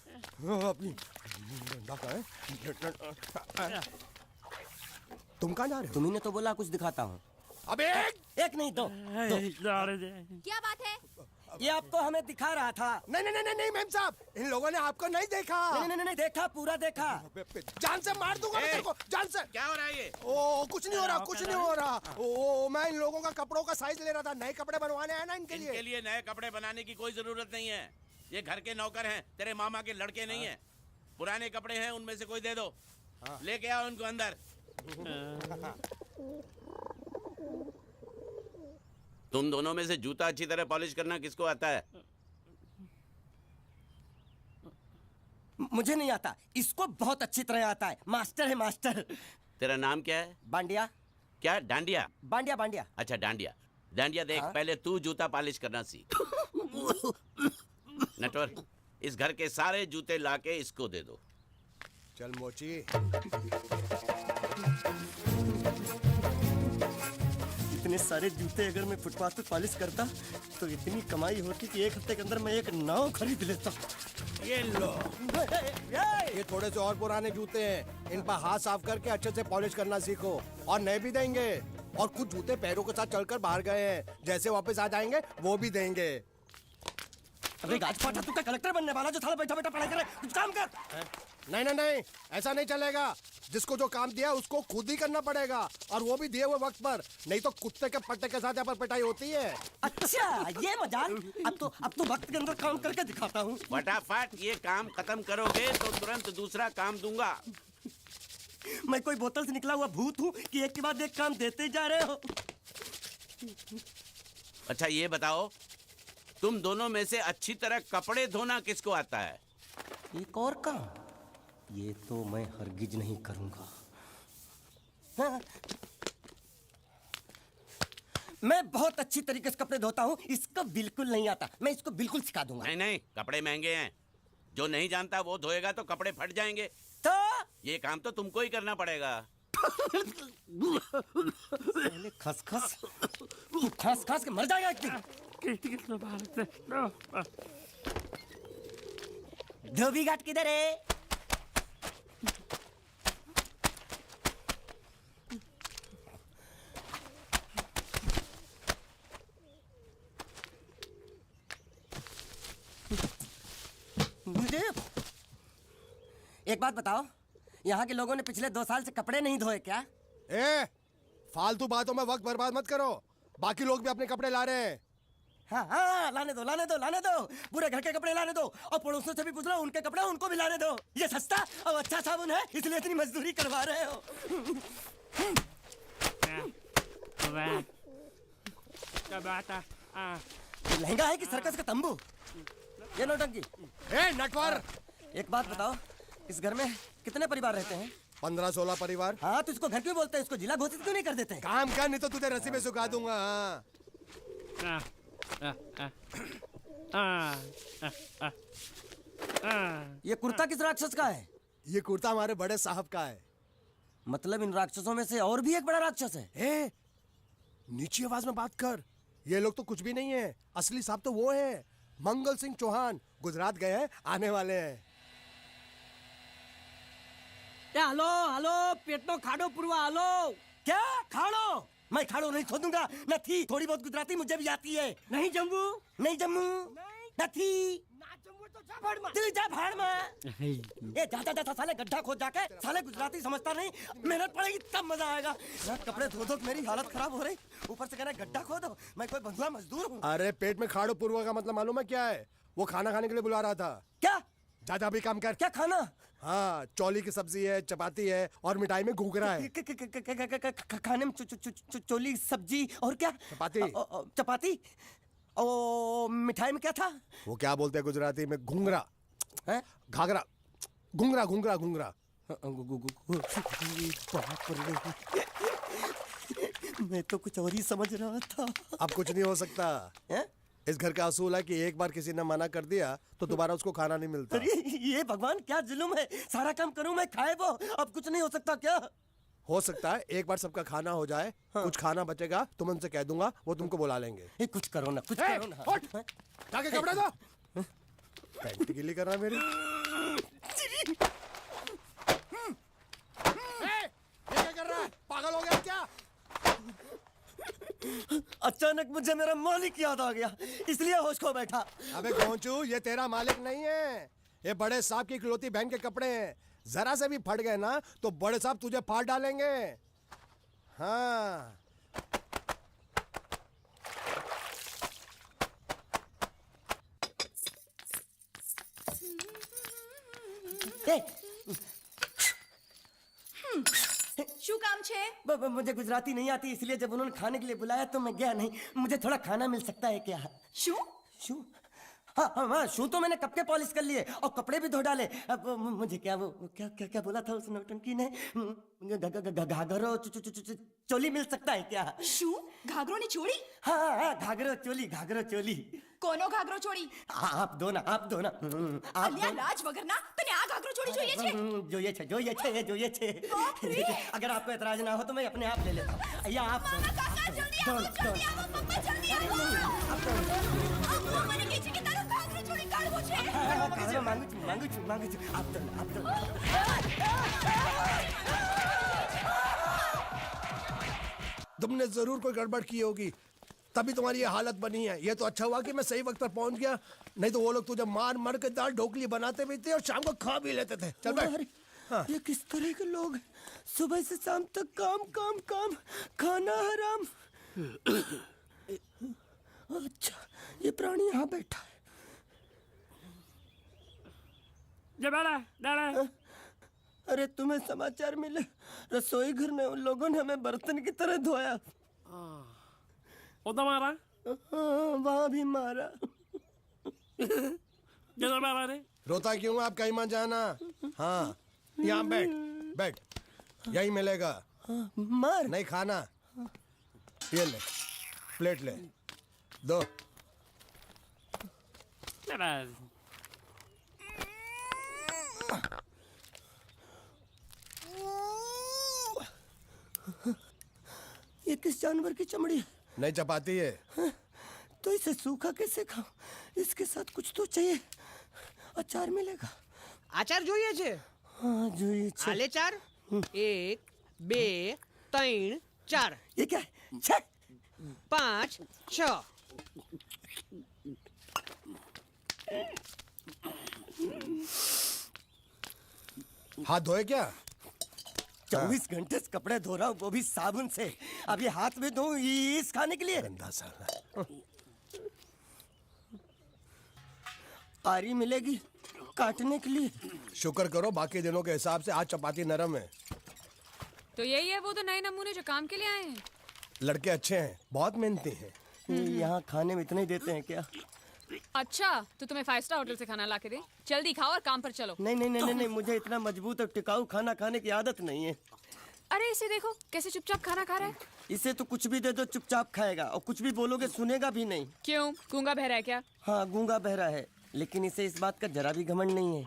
तुम कहाँ जा रहे हो? तुम्ही तो बोला कुछ दिखाता हूँ। अब एक नहीं दो। क्या बात है? ये आपको हमें दिखा रहा था। नहीं मैम साहब, इन लोगों ने आपको नहीं देखा। नहीं देखा, पूरा देखा। जान से मार दूंगा मैं तेरे को, जान से। क्या हो रहा है ये? ओ कुछ नहीं हो रहा, कुछ नहीं हो रहा। ओ मैं इन लोगों का कपड़ों का साइज ले रहा था, नए कपड़े बनवाने हैं ना इनके लिए। इनके लिए नए कपड़े बनाने की कोई जरूरत नहीं है, ये घर के नौकर हैं, तेरे मामा के लड़के नहीं हैं। पुराने कपड़े हैं, उनमें से कोई दे दो, लेके आओ उनको अंदर। तुम दोनों में से जूता अच्छी तरह पॉलिश करना किसको आता है? मुझे नहीं आता, इसको बहुत अच्छी तरह आता है। मास्टर है मास्टर। तेरा नाम क्या है? बांडिया। क्या? डांडिया? बांडिया। अच्छा डांडिया। डांडिया देख, पहले तू जूता पॉलिश करना सीख। नटवर, इस घर के सारे जूते लाके इसको दे दो। चल मोची। इतने सारे जूते अगर मैं फुटपाथ पे पॉलिश करता तो इतनी कमाई होती कि एक हफ्ते के अंदर मैं एक नाव खरीद लेता। ये लो, ये थोड़े से और पुराने जूते हैं, इन पर हाथ साफ करके अच्छे से पॉलिश करना सीखो। और नए भी देंगे, और कुछ जूते पैरों के साथ चलकर बाहर गए हैं, जैसे वापस आ जाएंगे वो भी देंगे। अबे गाजपाटा, तू क्या कलेक्टर बनने वाला जो साला बैठा बैठा पढ़ाई करे? कुछ काम कर। नहीं, ऐसा नहीं चलेगा। जिसको जो काम दिया उसको खुद ही करना पड़ेगा, और वो भी दिए हुए वक्त पर, नहीं तो कुत्ते के पट्टे के साथ यहाँ पर पिटाई होती है। अच्छा ये मजाक। अब तो वक्त के अंदर काम करके दिखाता हूँ। फटाफट ये काम खत्म करोगे तो तुरंत दूसरा काम दूंगा। मैं कोई बोतल से निकला हुआ भूत हूँ कि एक के बाद एक काम देते जा रहे हो? अच्छा ये बताओ, तुम दोनों में से अच्छी तरह कपड़े धोना किसको आता है? एक और काम, ये तो मैं हरगिज नहीं करूंगा। हाँ। मैं बहुत अच्छी तरीके से कपड़े धोता हूँ, इसको बिल्कुल नहीं आता। मैं इसको बिल्कुल सिखा दूंगा। नहीं, कपड़े महंगे हैं, जो नहीं जानता वो धोएगा तो कपड़े फट जाएंगे। तो ये काम तो तुमको ही करना पड़ेगा। खस के मर जाएगा एक दिन। धोबी घाट किधर है? एक बात बताओ, यहाँ के लोगों ने पिछले 2 साल से कपड़े नहीं धोए क्या? फालतू बातों में वक्त बर्बाद मत करो, बाकी लोग भी अपने कपड़े ला रहे हैं। हाँ, लाने दो। पूरे घर के कपड़े लाने दो, और पड़ोसियों से भी पूछ लो, उनके कपड़े उनको भी लाने दो। ये सस्ता और अच्छा साबुन है, इसलिए इतनी मजदूरी करवा रहे हो। लहंगा है कि सर्कस का तंबू? ये नौटंकी। नटवर, एक बात बताओ, इस घर में कितने परिवार रहते हैं? 15-16 परिवार। हाँ, तो इसको घर क्यों बोलते हैं? इसको जिला घोषित क्यों नहीं कर देते? काम कर, नहीं तो तुझे रस्सी में सुखा दूंगा। ये कुर्ता किस राक्षस का है? ये कुर्ता हमारे बड़े साहब का है। मतलब इन राक्षसों में से और भी एक बड़ा राक्षस है? नीची आवाज में बात कर, ये लोग तो कुछ भी नहीं है। असली साहब तो वो है, मंगल सिंह चौहान, गुजरात गए हैं, आने वाले हैं। हेलो, पेटनो खाड़ो पुरवा, हेलो। क्या खाड़ो? मैं खाड़ो नहीं खोदूंगा। न थी, थोड़ी बहुत गुजराती मुझे भी आती है। नहीं जम्मू, न थी। तू जा भाड़ में। ये जा साले गड्ढा खोद जाके, साले गुजराती समझता नहीं। मेहनत पड़ेगी तब मजा आएगा। कपड़े धो धो मेरी हालत खराब हो रही, ऊपर से कह रहे गड्ढा खोदो। मैं कोई बंधुआ मजदूर हूँ? अरे पेट में खाड़ो पुरवा का मतलब मालूम है क्या है? वो खाना खाने के लिए बुला रहा था। क्या? जा भी काम कर। क्या खाना? हाँ, चौली की सब्जी है, चपाती है और मिठाई में घूघरा है। खाने में चोली सब्जी और क्या? चपाती। चपाती। ओ मिठाई में क्या था? वो क्या बोलते हैं गुजराती में? घूंघरा है? घाघरा। घूंघरा घूंघरा घूंघरा। बाप रे, मैं तो कुछ और ही समझ रहा था। अब कुछ नहीं हो सकता है? इस घर का असूल है कि एक बार किसी ने मना कर दिया तो दोबारा उसको खाना नहीं मिलता। अरे ये भगवान क्या जुल्म है, सारा काम करूं मैं खाए वो, अब कुछ नहीं हो सकता क्या? हो सकता है एक बार सबका खाना हो जाए, हाँ। कुछ खाना बचेगा तो मैं उनसे कह दूंगा, वो तुमको बुला लेंगे। कुछ करो ना, कुछ करो ना। जाके कपड़े दो। पैंट गीली कर रहा मेरी। ये क्या कर रहा है? पागल हो गया क्या? अचानक मुझे मेरा मालिक याद आ गया, इसलिए होश खो बैठा। अबे गोंचू, ये तेरा मालिक नहीं है, ये बड़े साहब की इकलौती बहन के कपड़े हैं। जरा से भी फट गए ना तो बड़े साहब तुझे फाड़ डालेंगे। हाँ। શું કામ છે? मुझे गुजराती नहीं आती, इसलिए जब उन्होंने खाने के लिए बुलाया तो मैं गया नहीं। मुझे थोड़ा खाना मिल सकता है क्या? શું? शू? हाँ हाँ हाँ, शू तो मैंने कब के पॉलिश कर लिए और कपड़े भी धो डाले। अब मुझे क्या वो क्या क्या क्या बोला था उस नौटंकी ने? घाघरो चोली मिल सकता है क्या? શું? ઘાઘરોની ચોળી? हाँ हाँ, घाघरो चोली, घाघरो चोली। કોનો ઘાઘરો ચોળી? आप दो ना, आप दो ना। आप અલ્યા લાજ વગરના તને આ ઘાઘરો ચોળી જોઈએ છે? જોઈએ છે, જોઈએ છે, જોઈએ છે। अगर आपको एतराज ना हो तो मैं अपने आप ले लेता हूँ। या आप કાકા જલ્દી આવો, જલ્દી આવો, પપ્પા જલ્દી આવો। અમ્મા મને કહે છે કે તારો ઘાઘરો ચોળી કાઢવો છે। मांगू छू, मांगू छू, मांगू छू। आप दो ना, आप दो ना। तुमने जरूर कोई गड़बड़ की होगी, तभी तुम्हारी ये हालत बनी है। ये तो अच्छा हुआ कि मैं सही वक्त पर पहुंच गया, नहीं तो वो लोग तुझे मार मार के दाल ढोकली बनाते भी थे और शाम को खा भी लेते थे। चल बैठ। हाँ। ये किस तरह के लोग हैं? सुबह से शाम तक काम काम काम, खाना हराम। अच्छा, ये प्राणी यहाँ बैठा है। अरे तुम्हें समाचार मिले? रसोई घर में उन लोगों ने हमें बर्तन की तरह धोया। मारा? वहाँ भी मारा। रोता क्यों? आप कहीं मत जाना। हाँ, यहाँ बैठ, बैठ, यही मिलेगा। मार नहीं खाना, ये ले, प्लेट ले, दो। ये किस जानवर की चमड़ी है? नहीं चपाती है। तो इसे सूखा कैसे खाऊं? इसके साथ कुछ तो चाहिए। अचार मिलेगा? આચાર જોઈએ છે? हाँ જોઈએ છે। આલે ચાર? 1 2 3 4। ये क्या है? 6 5 6। हाथ धोए क्या? 24 घंटे से कपड़े धो रहा हूँ, वो भी साबुन से। अब ये हाथ में धो इस खाने के लिए? गंदा साला। आरी मिलेगी काटने के लिए? शुक्र करो बाकी दिनों के हिसाब से आज चपाती नरम है। तो यही है वो तो नए नमूने जो काम के लिए आए हैं। लड़के अच्छे हैं, बहुत मेहनती हैं। यहाँ खाने में इतना ही देते हैं क्या? अच्छा, तो तुम्हें 5 स्टार होटल से खाना ला के दे? जल्दी खाओ और काम पर चलो। नहीं नहीं नहीं नहीं, मुझे इतना मजबूत और टिकाऊ खाना खाने की आदत नहीं है। अरे इसे देखो कैसे चुपचाप खाना खा रहा है। इसे तो कुछ भी दे दो चुपचाप खाएगा, और कुछ भी बोलोगे सुनेगा भी नहीं। क्यों, गूंगा बहरा है क्या? हाँ गूंगा बहरा है, लेकिन इसे इस बात का जरा भी घमंड नहीं है।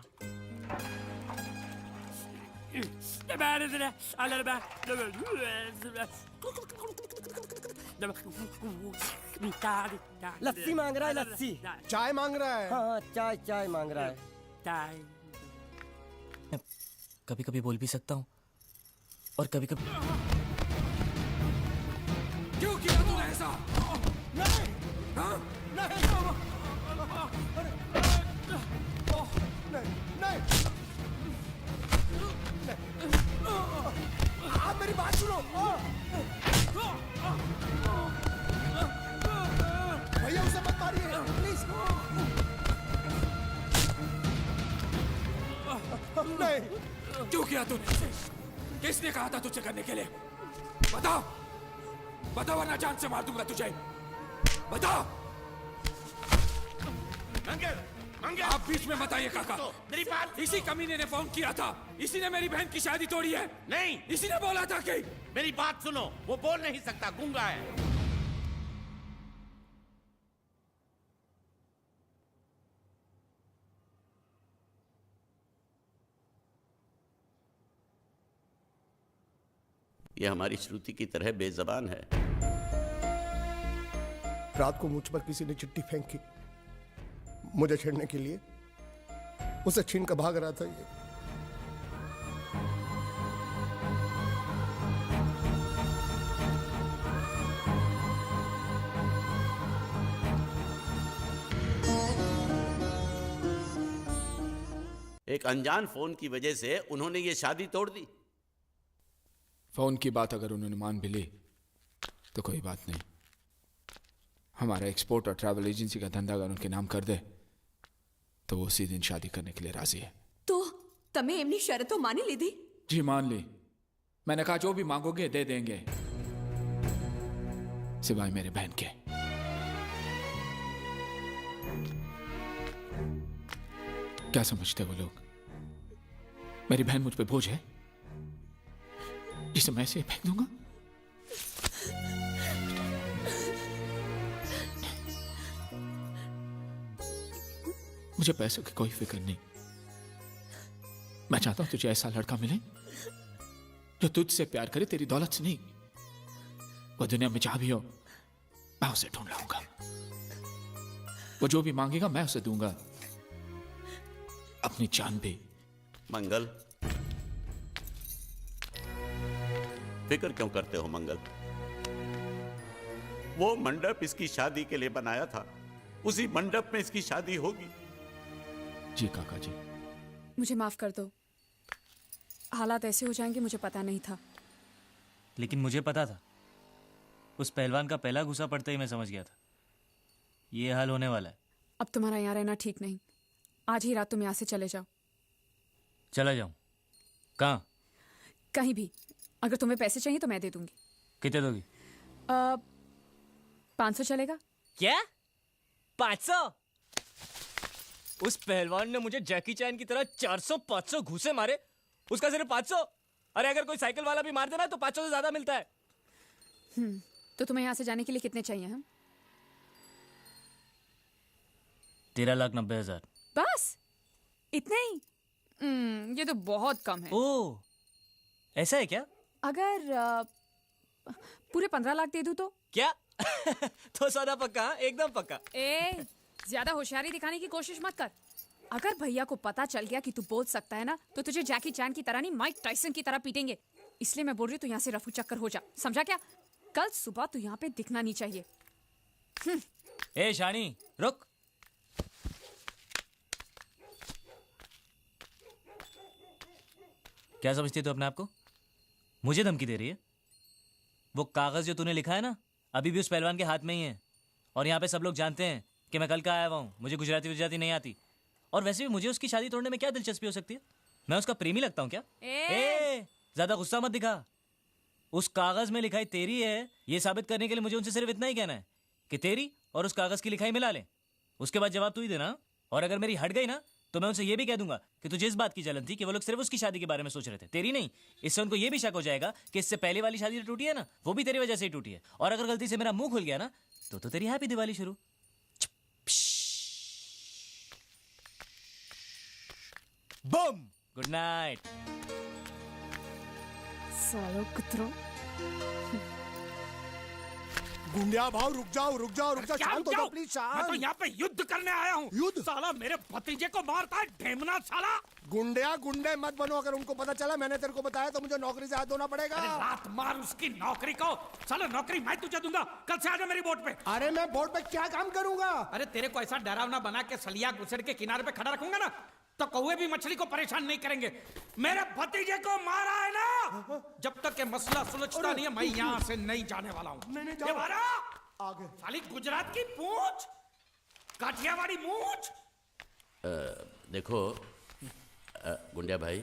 लस्सी मांग रहा है, लस्सी। चाय मांग रहा है। हाँ चाय चाय मांग रहा है। कभी कभी बोल भी सकता हूँ और कभी कभी। क्यों किया तूने ऐसा? नहीं, हाँ? नहीं, आप मेरी बात सुनो। भैया उसे मत मारिए प्लीज। नहीं क्यों किया तूने इसे? किसने कहा था तुझे करने के लिए? बताओ, बताओ वरना जान से मार दूंगा तुझे। बताओ। आप बीच में बताइए काका। मेरी बात, इसी कमीने ने फोन किया था, इसी ने मेरी बहन की शादी तोड़ी है। नहीं, इसी ने बोला था कि मेरी बात सुनो, वो बोल नहीं सकता, गूंगा है। ये हमारी श्रुति की तरह बेजबान है। रात को मुझ पर किसी ने चिट्ठी फेंकी मुझे छेड़ने के लिए। उसे छीन कर भाग रहा था ये। एक अनजान फोन की वजह से उन्होंने ये शादी तोड़ दी। फोन की बात अगर उन्होंने मान भी ली तो कोई बात नहीं। हमारा एक्सपोर्ट और ट्रैवल एजेंसी का धंधा अगर उनके नाम कर दे तो वो उसी दिन शादी करने के लिए राजी है। तो तमे एमनी शर्तो मानी लीधी? जी मान ली। मैंने कहा जो भी मांगोगे दे देंगे, सिवाय मेरे बहन के। क्या समझते हो लोग? मेरी बहन मुझ पे बोझ है जिसे मैं ऐसे फेंक दूंगा? मुझे पैसों की कोई फिक्र नहीं। मैं चाहता हूं तुझे ऐसा लड़का मिले जो तुझसे प्यार करे, तेरी दौलत से नहीं। वो दुनिया में जहां भी हो मैं उसे ढूंढ लाऊंगा। वो जो भी मांगेगा मैं उसे दूंगा, अपनी जान भी। मंगल, फिक्र क्यों करते हो मंगल? वो मंडप इसकी शादी के लिए बनाया था, उसी मंडप में इसकी शादी होगी। जी काका जी। मुझे माफ कर दो, हालात ऐसे हो जाएंगे मुझे पता नहीं था। लेकिन मुझे पता था। उस पहलवान का पहला गुस्सा पड़ते ही मैं समझ गया था ये हाल होने वाला है। अब तुम्हारा यहाँ रहना ठीक नहीं। आज ही रात तुम यहाँ से चले जाओ। चला जाऊं? कहाँ? कहीं भी। अगर तुम्हें पैसे चाहिए तो मैं दे दूंगी। कितने दोगी? 500 चलेगा? क्या? 500? उस पहलवान ने मुझे जैकी चैन की तरह 400-500 घूसे मारे, उसका सिर्फ 500? अरे अगर कोई साइकिल वाला भी मार देना तो 500 से ज्यादा मिलता है। तो तुम्हें यहाँ से जाने के लिए कितने चाहिए? हम 13,90,000। बस इतने ही? ये तो बहुत कम है। ओह, ऐसा है क्या? अगर पूरे 15 लाख दे दूं तो? क्या? तो सौदा पक्का? एकदम पक्का। ए, ज्यादा होशियारी दिखाने की कोशिश मत कर। अगर भैया को पता चल गया कि तू बोल सकता है ना, तो तुझे जैकी चैन की तरह नहीं, माइक टाइसन की तरह पीटेंगे। इसलिए मैं बोल रही हूँ तू यहाँ से रफू चक्कर हो जा, समझा क्या? कल सुबह तू यहाँ पे दिखना नहीं चाहिए। ए शानी, रुक। क्या समझती तू अपने आप को? मुझे धमकी दे रही है? वो कागज जो तूने लिखा है ना, अभी भी उस पहलवान के हाथ में ही है। और यहाँ पे सब लोग जानते हैं कि मैं कल का आया हुआ हूँ, मुझे गुजराती नहीं आती। और वैसे भी मुझे उसकी शादी तोड़ने में क्या दिलचस्पी हो सकती है? मैं उसका प्रेमी लगता हूँ क्या? ज्यादा गुस्सा मत दिखा। उस कागज में लिखाई तेरी है, ये साबित करने के लिए मुझे उनसे सिर्फ इतना ही कहना है कि तेरी और उस कागज की लिखाई मिला ले। उसके बाद जवाब तू ही देना। और अगर मेरी हट गई ना तो मैं उनसे ये भी कह दूंगा कि तुझे इस बात की जलन थी कि वो लोग सिर्फ उसकी शादी के बारे में सोच रहे थे, तेरी नहीं। इससे उनको ये भी शक हो जाएगा कि इससे पहले वाली शादी जो टूटी है ना, वो भी तेरी वजह से ही टूटी है। और अगर गलती से मेरा मुंह खुल गया ना तो तेरी हैप्पी दिवाली शुरू। बम। Good night. सालो कुत्रों। गुंडिया भाव रुक जाओ रुक जाओ रुक जाओ, शांत हो जाओ प्लीज। मैं तो यहाँ पे युद्ध करने आया हूँ। युद्ध? साला मेरे भतीजे को मारता है ढेमना साला। गुंडिया गुंडे मत बनो। अगर उनको पता चला मैंने तेरे को बताया तो मुझे नौकरी से हाथ धोना पड़ेगा। अरे लात मार उसकी नौकरी को। साला नौकरी मैं तुझे दूंगा। कल से आजा मेरी बोट पे। अरे मैं बोट पे क्या काम करूंगा? अरे तेरे को ऐसा डरावना बना के सलिया गुसड़ के किनारे पे खड़ा रखूंगा ना तो कौवे भी मछली को परेशान नहीं करेंगे। मेरे भतीजे को मारा है ना, जब तक ये मसला सुलझता नहीं है मैं यहाँ से नहीं जाने वाला हूँ। आगे साली गुजरात की पूंछ, काठियावाड़ी मूंछ। देखो गुंडिया भाई,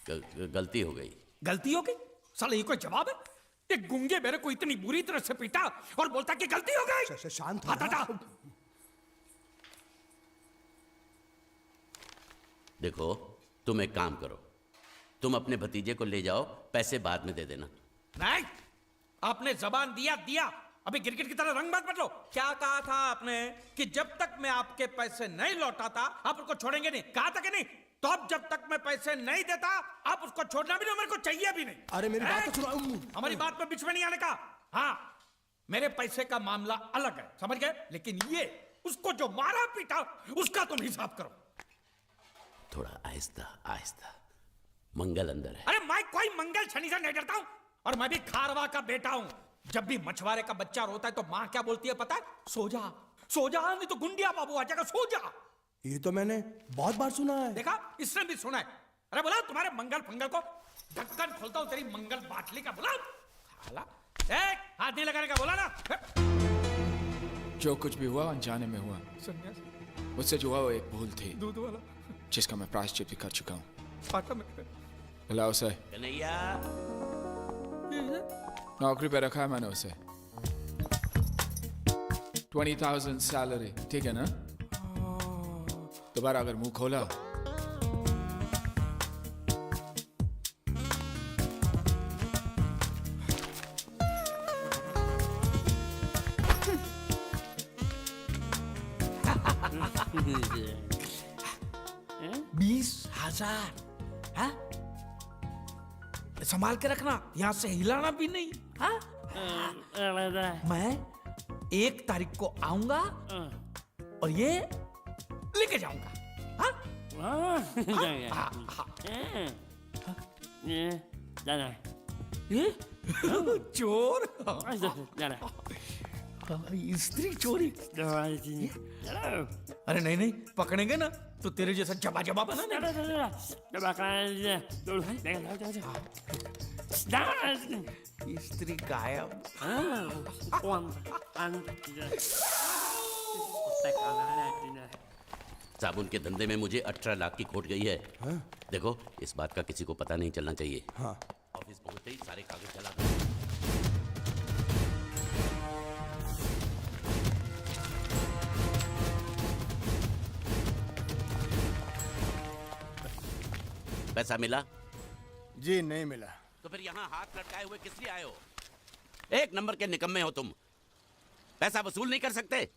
गलती हो गई। गलती हो गई? साला ये कोई जवाब है? एक गूंगे बेरे को इतनी बुरी तरह से पीटा और बोलता कि गलती हो गई। शांत हो। देखो, तुम एक काम करो, तुम अपने भतीजे को ले जाओ, पैसे बाद में दे देना। नहीं, आपने जबान दिया। अभी गिरगिट की तरह रंग मत बदलो। क्या कहा था आपने कि जब तक मैं आपके पैसे नहीं लौटाता आप उसको छोड़ेंगे नहीं? कहा था कि नहीं? तो अब जब तक मैं पैसे नहीं देता आप उसको छोड़ना भी नहीं, मेरे को चाहिए भी नहीं। अरे मेरी बात तो सुनो। हमारी बात में बीच में नहीं आने का। हाँ, मेरे पैसे का मामला अलग है, समझ गए? लेकिन ये उसको जो मारा पीटा उसका तुम हिसाब करो। थोड़ा आहिस्ता आहिस्ता, मंगल अंदर है। अरे मैं कोई मंगल शनि से नहीं डरता हूं, और मैं भी खारवा का बेटा हूं। जब भी मछुआरे का बच्चा रोता है तो माँ क्या बोलती है पता है? सो जा, सो जा, नहीं तो गुंडिया बाबू आ जाएगा, सो जा। ये तो मैंने बहुत बार सुना है। देखा, इसने भी सुना है। अरे बोला तुम्हारे मंगल फंगल को, ढक्कन खोलता हूं तेरी मंगल बाटली का। बोला हाथ नहीं लगाने का, बोला ना। जो कुछ भी हुआ अनजाने में हुआ। मुझसे जो हुआ वो एक भूल थी, दूध वाला, जिसका मैं प्रायश्चित भी कर चुका हूँ। कन्हैया, उसे नौकरी पे रखा है मैंने उसे। 20,000 सैलरी, ठीक है ना? दोबारा अगर मुंह खोला संभाल के रखना, यहां से हिलाना भी नहीं। हाँ? मैं 1 तारीख को आऊंगा और ये लेके जाऊंगा। चोर, स्त्री चोरी। अरे नहीं, पकड़ेंगे ना तो तेरे जैसा जबा बना ना। स्त्री गायब। साबुन के धंधे में मुझे 18 लाख की खोट गई है। देखो, इस बात का किसी को पता नहीं चलना चाहिए। ऑफिस पहुंचते ही सारे कागज जला दो। पैसा मिला? जी नहीं मिला। तो फिर यहाँ हाथ लटकाए हुए किस लिए आए हो? एक नंबर के निकम्मे हो तुम। पैसा वसूल नहीं कर सकते?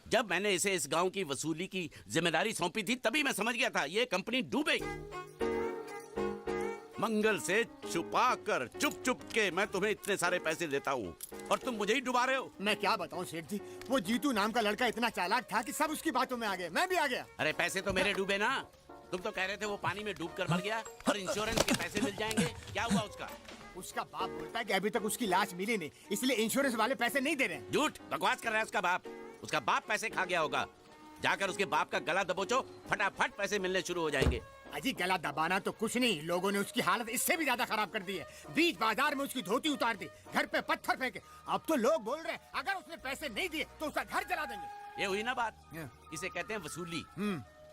जब मैंने इसे इस गांव की वसूली की जिम्मेदारी सौंपी थी तभी मैं समझ गया था ये कंपनी डूबेगी। मंगल से छुपा कर चुप के मैं तुम्हें इतने सारे पैसे देता हूँ और तुम मुझे ही डुबा रहे हो। मैं क्या बताऊँ सेठ जी, वो जीतू नाम का लड़का इतना चालाक था कि सब उसकी बातों में आ गए, मैं भी आ गया। अरे पैसे तो मेरे डूबे ना, तुम तो कह रहे थे वो पानी में डूब कर मर गया और इंश्योरेंस के पैसे मिल जाएंगे। क्या हुआ उसका? उसका बाप बोलता है कि अभी तक उसकी लाश मिली नहीं, इसलिए इंश्योरेंस वाले पैसे नहीं दे रहे। झूठ बकवास कर रहा है उसका बाप। उसका बाप पैसे खा गया होगा। जाकर उसके बाप का गला दबोचो, फटाफट पैसे मिलने शुरू हो जाएंगे। अजी गला दबाना तो कुछ नहीं, लोगों ने उसकी हालत इससे भी ज्यादा खराब कर दी है। बीच बाजार में उसकी धोती उतार दी, घर पे पत्थर फेंके। अब तो लोग बोल रहे हैं अगर उसने पैसे नहीं दिए तो उसका घर जला देंगे। ये हुई ना बात। इसे कहते हैं वसूली,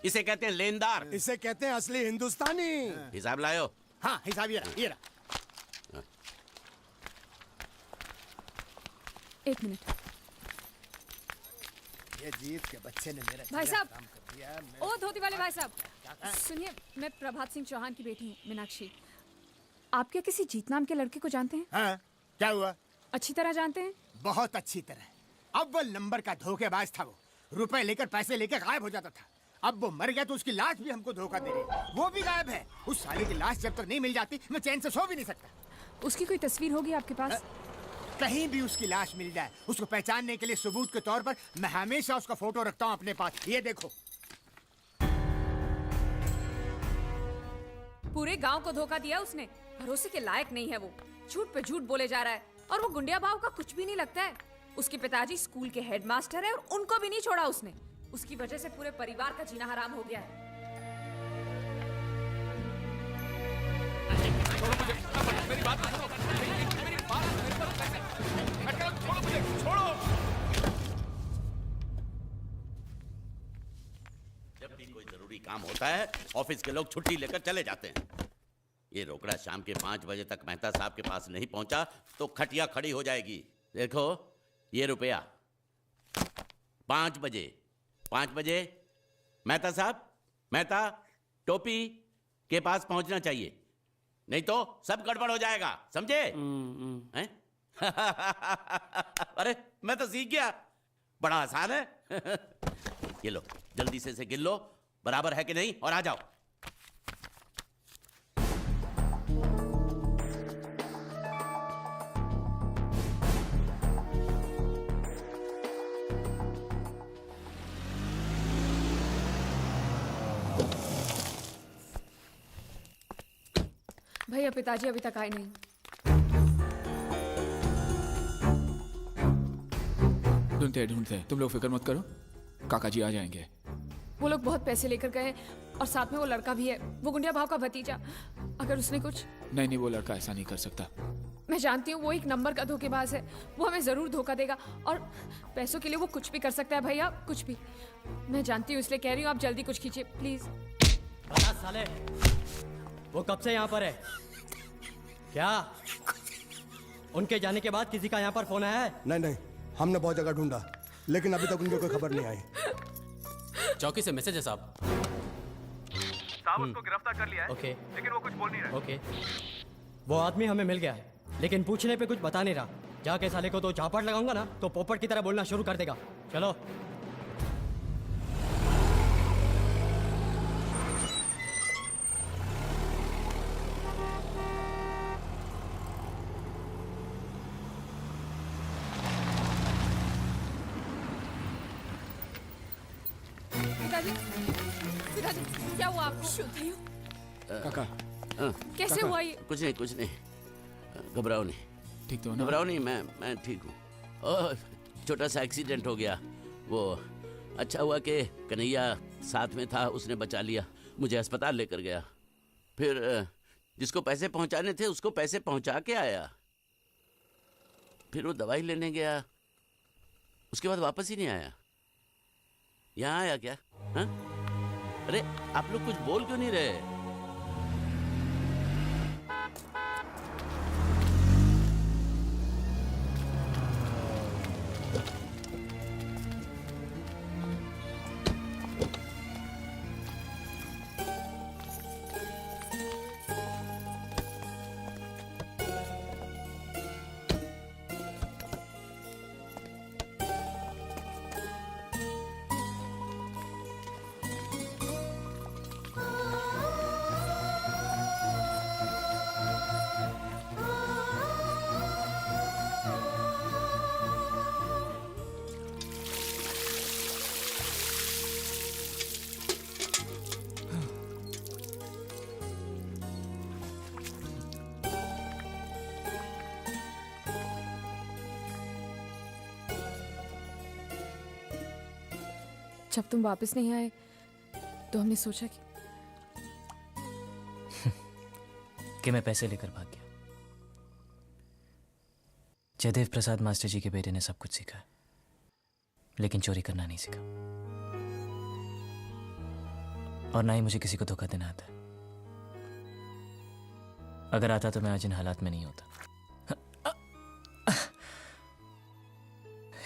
इसे कहते हैं लेनदार, इसे कहते हैं असली हिंदुस्तानी। हिसाब लायो। हाँ हिसाब ये रहा। 1 मिनट। ये जीत के बच्चे ने मेरा भाई साहब, काम कर दिया। ओ धोती वाले भाई साहब, सुनिए, मैं प्रभात सिंह चौहान की बेटी हूँ, मीनाक्षी। आप क्या किसी जीत नाम के लड़के को जानते हैं? हाँ, क्या हुआ? अच्छी तरह जानते हैं? बहुत अच्छी तरह। अव्वल नंबर का धोखेबाज था वो, रुपए लेकर पैसे लेकर गायब हो जाता था। अब वो मर गया तो उसकी लाश भी हमको धोखा दे रही, वो भी गायब है। उस साले की लाश जब तक नहीं मिल जाती मैं चैन से सो भी नहीं सकता। उसकी कोई तस्वीर होगी आपके पास? कहीं भी उसकी लाश मिल जाए, उसको पहचानने के लिए सबूत के तौर पर मैं हमेशा उसका फोटो रखता हूँ अपने पास। ये देखो। पूरे गांव को धोखा दिया उसने। भरोसे के लायक नहीं है वो, झूठ पे झूठ बोले जा रहा है और वो गुंडिया भाव का कुछ भी नहीं लगता है। उसके पिताजी स्कूल के हेडमास्टर है और उनको भी नहीं छोड़ा उसने। उसकी वजह से पूरे परिवार का जीना हराम हो गया है। मेरी बात सुनो, मेरी बात छोड़ो मुझे, छोड़ो। जब भी कोई जरूरी काम होता है ऑफिस के लोग छुट्टी लेकर चले जाते हैं। ये रोकड़ा शाम के 5 बजे तक मेहता साहब के पास नहीं पहुंचा तो खटिया खड़ी हो जाएगी। देखो ये रुपया 5 बजे मेहता साहब, मेहता टोपी के पास पहुंचना चाहिए, नहीं तो सब गड़बड़ हो जाएगा, समझे? हैं? अरे मैं तो सीख गया, बड़ा आसान है। ये लो, जल्दी से इसे गिन लो, बराबर है कि नहीं, और आ जाओ। भैया पिताजी अभी तक आए नहीं। ढूंढते तुम लोग फिक्र मत करो, काका जी आ जाएंगे। वो लोग बहुत पैसे लेकर गए और साथ में वो लड़का भी है, वो गुंडिया भाव का भतीजा। अगर उसने कुछ... नहीं, वो लड़का ऐसा नहीं कर सकता। मैं जानती हूँ वो एक नंबर का धोखेबाज है, वो हमें जरूर धोखा देगा और पैसों के लिए वो कुछ भी कर सकता है भैया, कुछ भी। मैं जानती हूँ, इसलिए कह रही हूँ आप जल्दी कुछ कीजिए प्लीज। बता साले, वो कब से यहाँ पर है? क्या उनके जाने के बाद किसी का यहाँ पर फोन आया है? नहीं, हमने बहुत जगह ढूंढा, लेकिन अभी तक उनकी कोई खबर नहीं आई। चौकी से मैसेज है साहब। उसको गिरफ्तार कर लिया है। ओके, लेकिन वो कुछ बोल नहीं रहा। ओके, वो आदमी हमें मिल गया है, लेकिन पूछने पे कुछ बता नहीं रहा। जाके साले को तो झापड़ लगाऊंगा ना तो पोपट की तरह बोलना शुरू कर देगा। चलो। पिताजी क्या हुआ आपको? काका कैसे काका। हुआ ये? कुछ नहीं, घबराओ नहीं। ठीक तो हो ना? घबराओ नहीं, मैं ठीक हूँ। छोटा सा एक्सीडेंट हो गया, वो अच्छा हुआ कि कन्हैया साथ में था, उसने बचा लिया, मुझे अस्पताल लेकर गया। फिर जिसको पैसे पहुंचाने थे उसको पैसे पहुंचा के आया। फिर वो दवाई लेने गया, उसके बाद वापस ही नहीं आया। यहाँ आया क्या? हाँ? अरे आप लोग कुछ बोल क्यों नहीं रहे? जब तुम वापस नहीं आए तो हमने सोचा कि मैं पैसे लेकर भाग गया। जयदेव प्रसाद मास्टर जी के बेटे ने सब कुछ सीखा, लेकिन चोरी करना नहीं सीखा, और ना ही मुझे किसी को धोखा देना आता है। अगर आता तो मैं आज इन हालात में नहीं होता।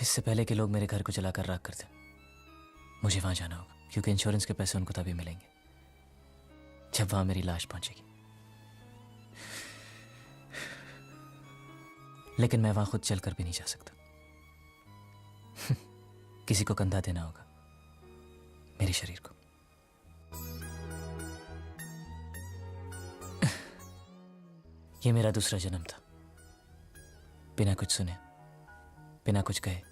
इससे पहले कि लोग मेरे घर को जलाकर राख कर दें, मुझे वहां जाना होगा, क्योंकि इंश्योरेंस के पैसे उनको तभी मिलेंगे जब वहां मेरी लाश पहुंचेगी। लेकिन मैं वहां खुद चलकर भी नहीं जा सकता। किसी को कंधा देना होगा, मेरे शरीर को। यह मेरा दूसरा जन्म था। बिना कुछ सुने, बिना कुछ कहे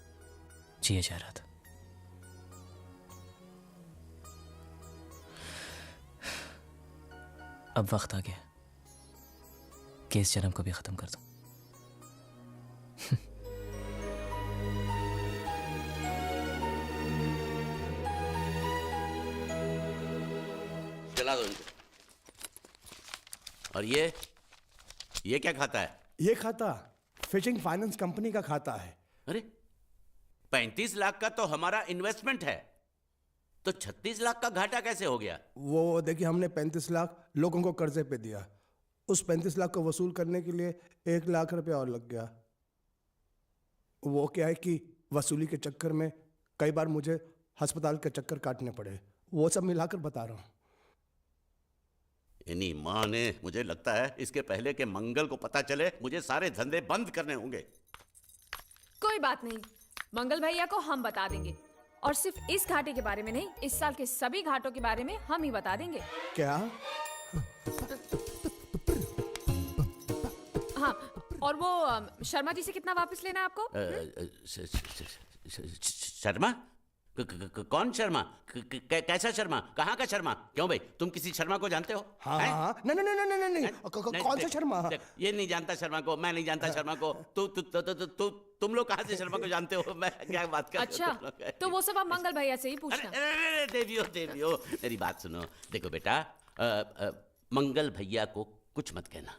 जिए जा रहा था। अब वक्त आ गया कि इस जन्म को भी खत्म कर दूं। चला दो इनको। और ये क्या खाता है? ये खाता फिशिंग फाइनेंस कंपनी का खाता है। अरे 35 लाख का तो हमारा इन्वेस्टमेंट है, तो 36 लाख का घाटा कैसे हो गया? वो देखिए, हमने 35 लाख लोगों को कर्जे पे दिया, उस 35 लाख को वसूल करने के लिए 1 लाख रुपया और लग गया। वो क्या है कि वसूली के चक्कर में कई बार मुझे अस्पताल के चक्कर काटने पड़े। वो सब मिलाकर बता रहा हूँ। इन्हीं माँ ने, मुझे लगता है इसके पहले के मंगल को पता चले मुझे सारे धंधे बंद करने होंगे। कोई बात नहीं, मंगल भैया को हम बता देंगे। और सिर्फ इस घाटे के बारे में नहीं, इस साल के सभी घाटों के बारे में हम ही बता देंगे। क्या? हाँ, और वो शर्मा जी से कितना वापस लेना है आपको? शर्मा? कौन शर्मा? कैसा शर्मा? कहाँ का शर्मा? क्यों भाई, तुम किसी शर्मा को जानते हो? हाँ हाँ, नहीं, कौन सा शर्मा? ये नहीं जानता शर्मा को, मैं नहीं जानता शर्मा को। तुम लोग कहाँ से शर्मा को जानते हो? मैं क्या बात कर? अच्छा, तो वो सब आप मंगल भैया से ही पूछना। देवियो, मेरी बात सुनो। देखो बेटा, मंगल भैया को कुछ मत कहना।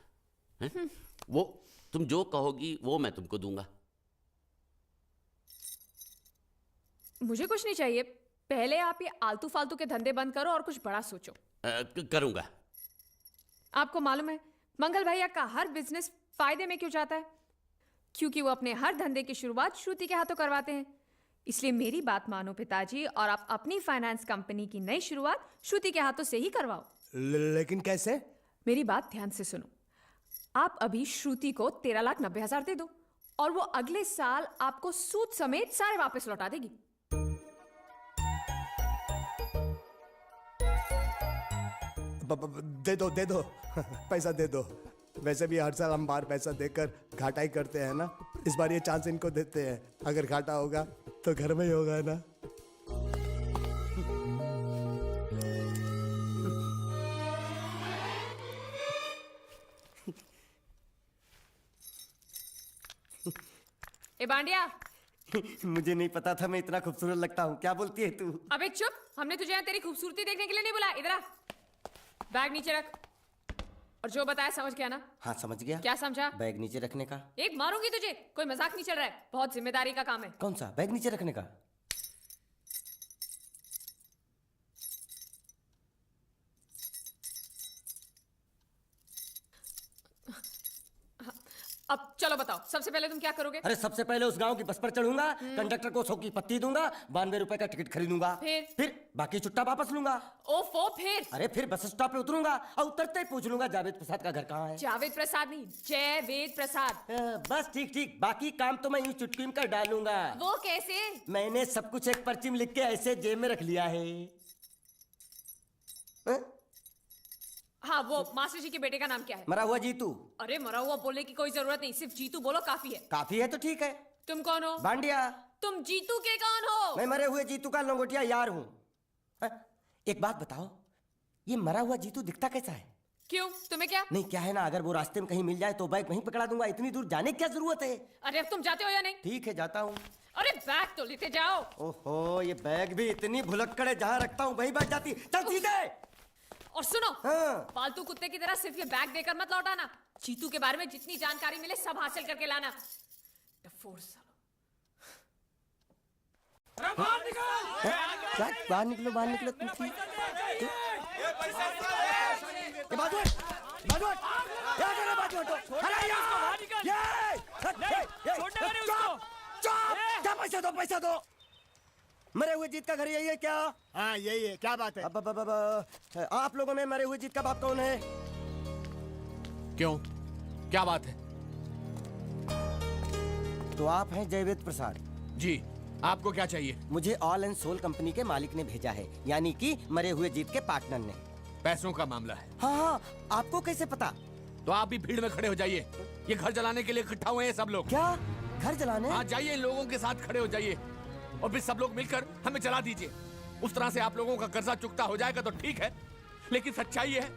वो तुम जो कहोगी वो मैं तुमको दूंगा। मुझे कुछ नहीं चाहिए, पहले आप ये आलतू फालतू के धंधे बंद करो और कुछ बड़ा सोचो। करूंगा। आपको मालूम है मंगल भैया का हर बिजनेस फायदे में क्यों जाता है? क्योंकि वो अपने हर धंधे की शुरुआत श्रुति के हाथों करवाते हैं। इसलिए मेरी बात मानो पिताजी, और आप अपनी फाइनेंस कंपनी की नई शुरुआत श्रुति के हाथों से ही करवाओ। लेकिन कैसे? मेरी बात ध्यान से सुनो। आप अभी श्रुति को 13,90,000 दे दो और वो अगले साल आपको सूद समेत सारे वापस लौटा देगी। दे दो पैसा दे दो। वैसे भी हर साल हम बाहर पैसा देकर घाटा ही करते हैं ना। इस बार ये चांस इनको देते हैं। अगर घाटा होगा तो घर में ही होगा ना। ए बांडिया, मुझे नहीं पता था मैं इतना खूबसूरत लगता हूँ। क्या बोलती है तू? अबे चुप, हमने तुझे यहाँ तेरी खूबसूरती देखने के लिए नहीं बुलाया। इधर आ, बैग नीचे रख। और जो बताया समझ गया ना? हाँ समझ गया। क्या समझा? बैग नीचे रखने का। एक मारूंगी तुझे, कोई मजाक नहीं चल रहा है, बहुत जिम्मेदारी का काम है। कौन सा? बैग नीचे रखने का। अब चलो बताओ, सबसे पहले तुम क्या करोगे? अरे सबसे पहले उस गांव की बस पर चढ़ूंगा, कंडक्टर को 100 की पत्ती दूंगा, 92 रुपए का टिकट खरीदूंगा। फिर बाकी चुट्टा वापस लूंगा। ओफो, फिर? अरे फिर बस स्टॉप पे उतरूंगा और उतरते ही पूछ लूंगा जावेद प्रसाद का घर कहाँ है। जावेद प्रसाद नहीं, जयवेद प्रसाद। बस ठीक, बाकी काम तो मैं यूं चुटकी में कर डालूंगा। वो कैसे? मैंने सब कुछ एक पर्ची में लिख के ऐसे जेब में रख लिया है। हाँ, वो मास्टर जी के बेटे का नाम क्या है? मरा हुआ जीतू। अरे मरा हुआ बोलने की कोई जरूरत नहीं, सिर्फ जीतू बोलो काफी है। काफी है तो ठीक है। तुम कौन हो? बांडिया। तुम जीतू के कौन हो? मैं मरे हुए जीतू का लंगोटिया यार हूँ। एक बात बताओ, ये मरा हुआ जीतू दिखता कैसा है? क्यों, तुम्हें क्या? नहीं क्या है ना, अगर वो रास्ते में कहीं मिल जाए तो बैग वहीं पकड़ा दूंगा। इतनी दूर जाने की क्या जरूरत है? अरे अब तुम जाते हो या नहीं? ठीक है जाता हूँ। अरे बैग तो लेते जाओ। ओहो, ये बैग भी इतनी भुलक्कड़ है, जहाँ रखता हूँ वहीं बैठ जाती। चल सीधे। और सुनो, पालतू कुत्ते की तरह सिर्फ ये बैग देकर मत लौटाना। जीतू के बारे में जितनी जानकारी मिले सब हासिल करके लाना। क्या बाहर निकलो पैसा दो। मरे हुए जीत का घर यही है क्या? हाँ यही है। क्या बात है? अब आप लोगों में मरे हुए जीत का बाप कौन है? क्यों, क्या बात है? तो आप हैं जयवेद प्रसाद जी। आपको क्या चाहिए? मुझे ऑल एंड सोल कंपनी के मालिक ने भेजा है, यानी कि मरे हुए जीत के पार्टनर ने। पैसों का मामला है। हाँ, आपको कैसे पता? तो आप भी भीड़ में खड़े हो जाइए। ये घर जलाने के लिए इकट्ठा हुए हैं सब लोग। क्या घर जलाने? हाँ, जाइए, इन लोगों के साथ खड़े हो जाइए और फिर सब लोग मिलकर हमें जला दीजिए। उस तरह से आप लोगों का कर्जा चुकता हो जाएगा तो ठीक है, लेकिन सच्चाई ये है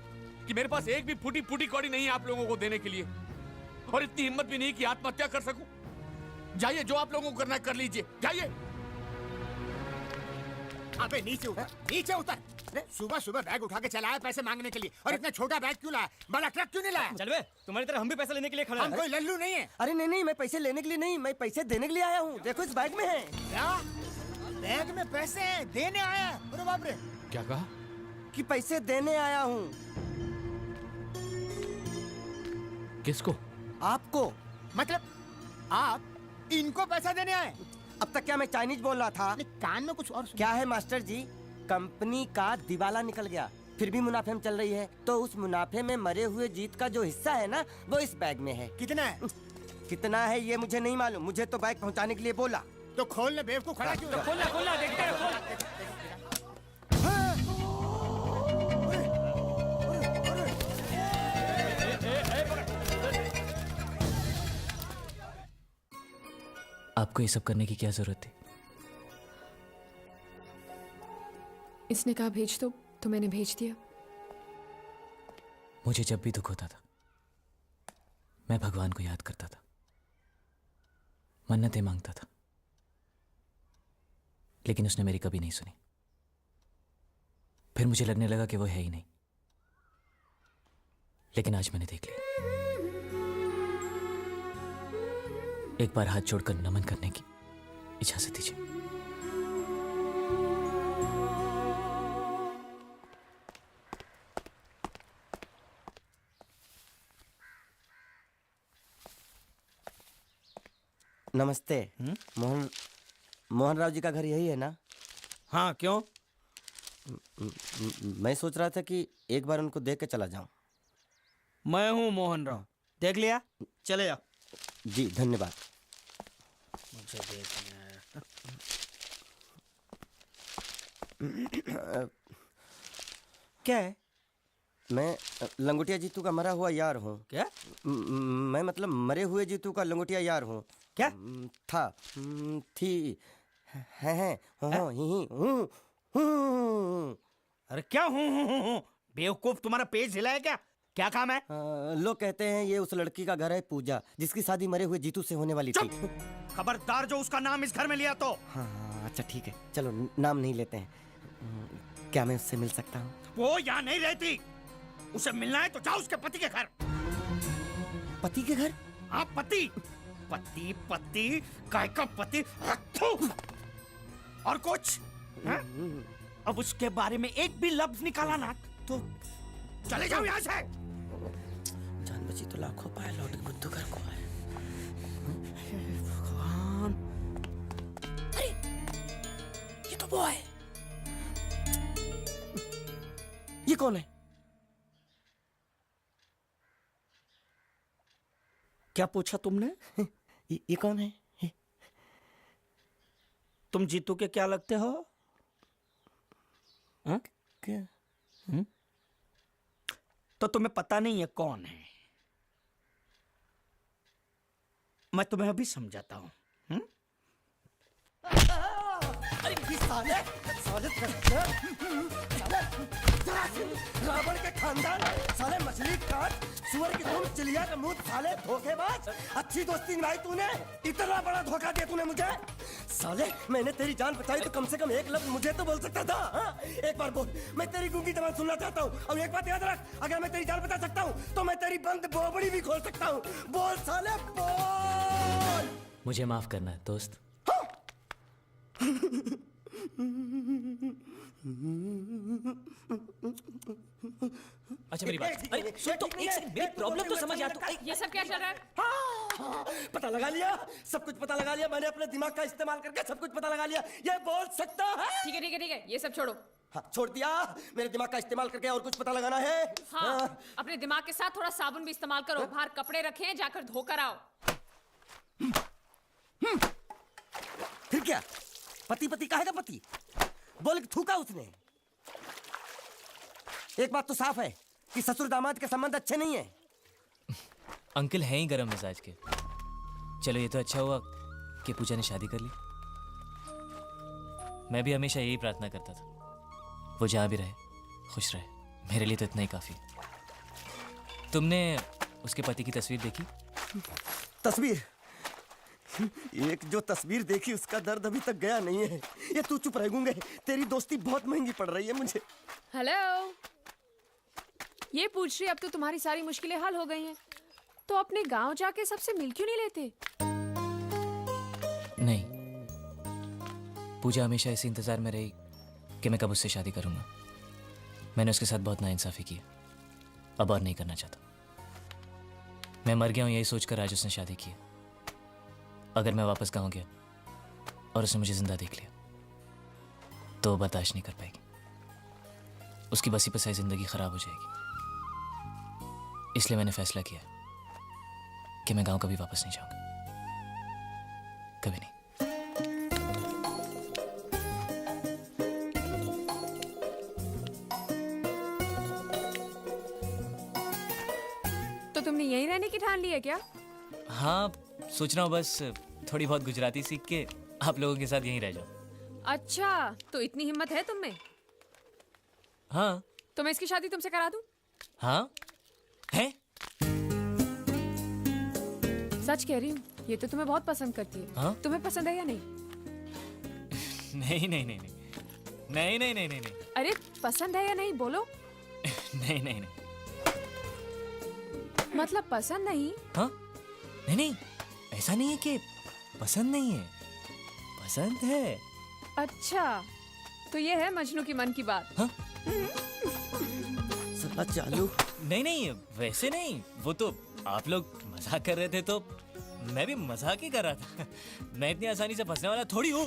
कि मेरे पास एक भी फूटी कौड़ी नहीं है आप लोगों को देने के लिए, और इतनी हिम्मत भी नहीं कि आत्महत्या कर सकूं। जाइए, जो आप लोगों को करना है कर लीजिए, जाइए। अबे नीचे उतर। सुबह सुबह बैग उठा के चलाया पैसे मांगने के लिए, और इतना छोटा बैग क्यों लाया? बड़ा ट्रक क्यों नहीं लाया? चल बे, तुम्हारी तरह हम भी पैसे लेने के लिए खड़े हैं। हम कोई लल्लू नहीं है। अरे नहीं, मैं पैसे लेने के लिए नहीं, मैं पैसे देने के लिए आया हूँ। देखो इस बैग में है। क्या बैग में पैसे देने आया? अरे बाप रे। क्या कहा? कि पैसे देने आया हूँ। किसको? आपको। मतलब आप इनको पैसा देने आए? अब तक क्या मैं चाइनीज बोल रहा था? कान में कुछ और क्या है मास्टर जी, कंपनी का दिवाला निकल गया, फिर भी मुनाफे में चल रही है, तो उस मुनाफे में मरे हुए जीत का जो हिस्सा है ना, वो इस बैग में है। कितना है? कितना है ये मुझे नहीं मालूम, मुझे तो बैग पहुंचाने के लिए बोला। तो खोल ले बेवकूफ, खड़ा क्यों? खोलना देखते हैं, खोल। आपको ये सब करने की क्या जरूरत थी? इसने कहा भेज दो तो मैंने भेज दिया। मुझे जब भी दुख होता था मैं भगवान को याद करता था, मन्नतें मांगता था, लेकिन उसने मेरी कभी नहीं सुनी। फिर मुझे लगने लगा कि वो है ही नहीं, लेकिन आज मैंने देख लिया। एक बार हाथ जोड़कर नमन करने की इजाजत दीजिए। नमस्ते। मोहन राव जी का घर यही है ना? हाँ, क्यों? मैं सोच रहा था कि एक बार उनको देख के चला जाऊं। मैं हूँ मोहन राव, देख लिया, चले जाओ। जी धन्यवाद। मुझे देखना है। क्या है? मैं लंगोटिया जीतू का मरा हुआ यार हूँ। क्या? मैं मतलब मरे हुए जीतू का लंगोटिया यार हूँ। क्या? था, थी, है, हो, ही, हूँ। अरे क्या हूँ? बेवकूफ, तुम्हारा पेज हिला है क्या? क्या काम है? लोग कहते हैं ये उस लड़की का घर है पूजा, जिसकी शादी मरे हुए जीतू से होने वाली थी। खबरदार जो उसका नाम इस घर में लिया तो। हाँ अच्छा ठीक है, चलो नाम नहीं लेते हैं। क्या मैं उससे मिल सकता हूँ? वो यहाँ नहीं रहती, उसे मिलना है तो जाओ उसके पति के घर। पति के घर? हाँ पति, पति पति, काय का पति। और कुछ है? अब उसके बारे में एक भी लफ्ज निकाला ना तो चले जाओ यहाँ से। जान बची तो लाखों पाए, लौट बुद्धू घर को आए। भगवान, अरे ये तो वो है। ये कौन है? क्या पूछा तुमने? ये कौन है? तुम जीतू के क्या लगते हो? हा? क्या? तो तुम्हें पता नहीं है कौन है? मैं तुम्हें अभी समझाता हूं। अरे साले रावण के खानदान, साले मछली काट, सुअर की धूम, चिड़िया का मुंह, साले धोखेबाज। अच्छी दोस्ती निभाई तूने, इतना बड़ा धोखा दिया तूने मुझे। साले मैंने तेरी जान बचाई तो कम से कम एक लफ्ज मुझे तो बोल सकता था। हाँ? एक बार बोल, मैं तेरी गूंगी जबान सुनना चाहता हूँ। और एक बात याद रख, अगर मैं तेरी जान बचा सकता हूँ तो मैं तेरी बंद बोबड़ी भी खोल सकता हूँ। बोल साले बोल। मुझे माफ करना है दोस्त। अच्छा मेरी बात, अरे सुन तो एक सेकंड, मेरी प्रॉब्लम तो समझ आ। तो ये सब क्या चल रहा है? हाँ, पता लगा लिया, सब कुछ पता लगा लिया। मैंने अपने दिमाग का इस्तेमाल करके सब कुछ पता लगा लिया। ये बोल सकता है? ठीक है ठीक है ठीक है, ये सब छोड़ो। हाँ छोड़ दिया। मेरे दिमाग का इस्तेमाल करके और कुछ पता लगाना है? हाँ, अपने दिमाग के साथ थोड़ा साबुन भी इस्तेमाल करो। बाहर कपड़े रखे हैं, जाकर धोकर आओ। फिर क्या? पति पति काहे का पति? बोल के थूका उसने। एक बात तो साफ है कि ससुर दामाद के संबंध अच्छे नहीं है। अंकल हैं ही गरम मिजाज के। चलो ये तो अच्छा हुआ कि पूजा ने शादी कर ली। मैं भी हमेशा यही प्रार्थना करता था, वो जहाँ भी रहे खुश रहे। मेरे लिए तो इतना ही काफी। तुमने उसके पति की तस्वीर देखी? तस्वीर? एक जो तस्वीर देखी उसका दर्द अभी तक गया नहीं है। ये तू चुप रह गूंगे, तेरी दोस्ती बहुत महंगी पड़ रही है मुझे। हेलो, ये पूछ रही अब तो तुम्हारी सारी मुश्किलें हल हो गई हैं, तो अपने गांव जाके सबसे मिल क्यों नहीं लेते? नहीं, पूजा हमेशा इसी इंतजार में रही कि मैं कब उससे शादी करूंगा। मैंने उसके साथ बहुत नाइंसाफी की, अब और नहीं करना चाहता। मैं मर गया हूँ यही सोचकर आज उसने शादी की। अगर मैं वापस गाँव गया और उसने मुझे जिंदा देख लिया तो वो बर्दाश्त नहीं कर पाएगी। उसकी बसी बसाई जिंदगी खराब हो जाएगी। इसलिए मैंने फैसला किया कि मैं गांव कभी वापस नहीं जाऊंगा, कभी नहीं। तो तुमने यहीं रहने की ठान ली है क्या? हाँ, सोच रहा हूँ बस थोड़ी बहुत गुजराती सीख के आप लोगों के साथ यहीं रह जाऊं। अच्छा, तो इतनी हिम्मत है तुम में? हाँ। तो मैं इसकी शादी तुमसे करा दूं? हाँ है? सच कह रही हूँ, ये तो तुम्हें बहुत पसंद करती है। हाँ? तुम्हें पसंद है या नहीं? नहीं नहीं नहीं नहीं नहीं नहीं नहीं नहीं नहीं अरे पसंद है या नहीं बोलो। नहीं नहीं नहीं। मतलब पसंद नहीं? हाँ? नहीं नहीं, ऐसा नहीं है कि पसंद नहीं है, पसंद है। अच्छा, तो ये है मजनू की मन की बात। हाँ? साला चालू। नहीं नहीं, वैसे नहीं, वो तो आप लोग मजाक कर रहे थे तो मैं भी मजाक ही कर रहा था। मैं इतनी आसानी से फंसने वाला थोड़ी हूँ।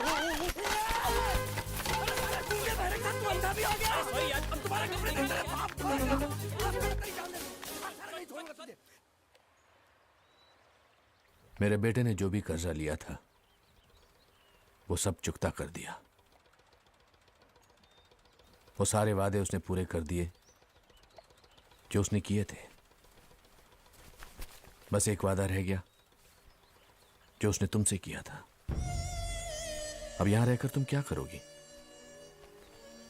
मेरे बेटे ने जो भी कर्जा लिया था वो सब चुकता कर दिया। वो सारे वादे उसने पूरे कर दिए जो उसने किए थे। बस एक वादा रह गया जो उसने तुमसे किया था। अब यहां रहकर तुम क्या करोगी?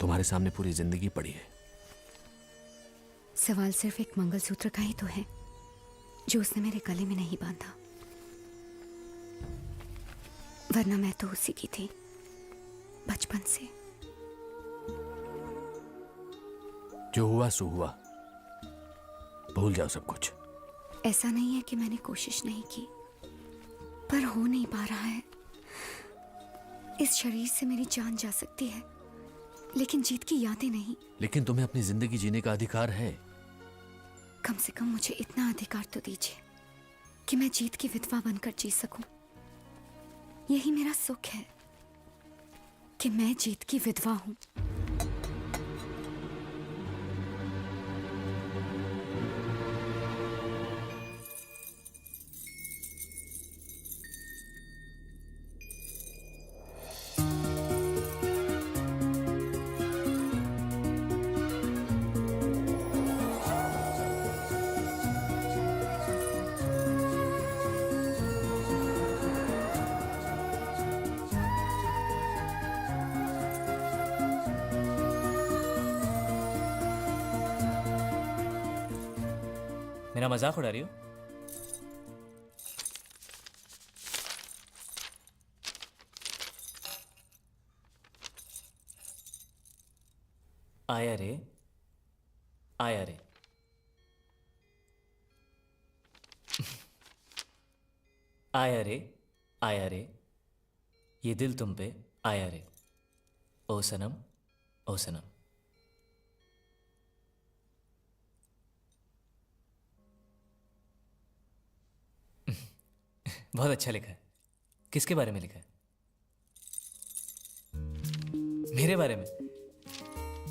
तुम्हारे सामने पूरी जिंदगी पड़ी है। सवाल सिर्फ एक मंगलसूत्र का ही तो है जो उसने मेरे गले में नहीं बांधा, वरना मैं तो उसी की थी बचपन से। जो हुआ सो हुआ, भूल जाओ सब कुछ। ऐसा नहीं है कि मैंने कोशिश नहीं की, पर हो नहीं पा रहा है। इस शरीर से मेरी जान जा सकती है, लेकिन जीत की यादें नहीं। लेकिन तुम्हें अपनी जिंदगी जीने का अधिकार है। कम से कम मुझे इतना अधिकार तो दीजिए कि मैं जीत की विधवा बनकर जी सकूं। यही मेरा सुख है कि मैं जीत की विधवा हूं। मेरा मजाक उड़ा रही हो? आया रे, आया रे। आया रे, आया रे, ये दिल तुम पे आया रे। ओ सनम, ओ सनम। बहुत अच्छा लिखा है। किसके बारे में लिखा है? मेरे बारे में?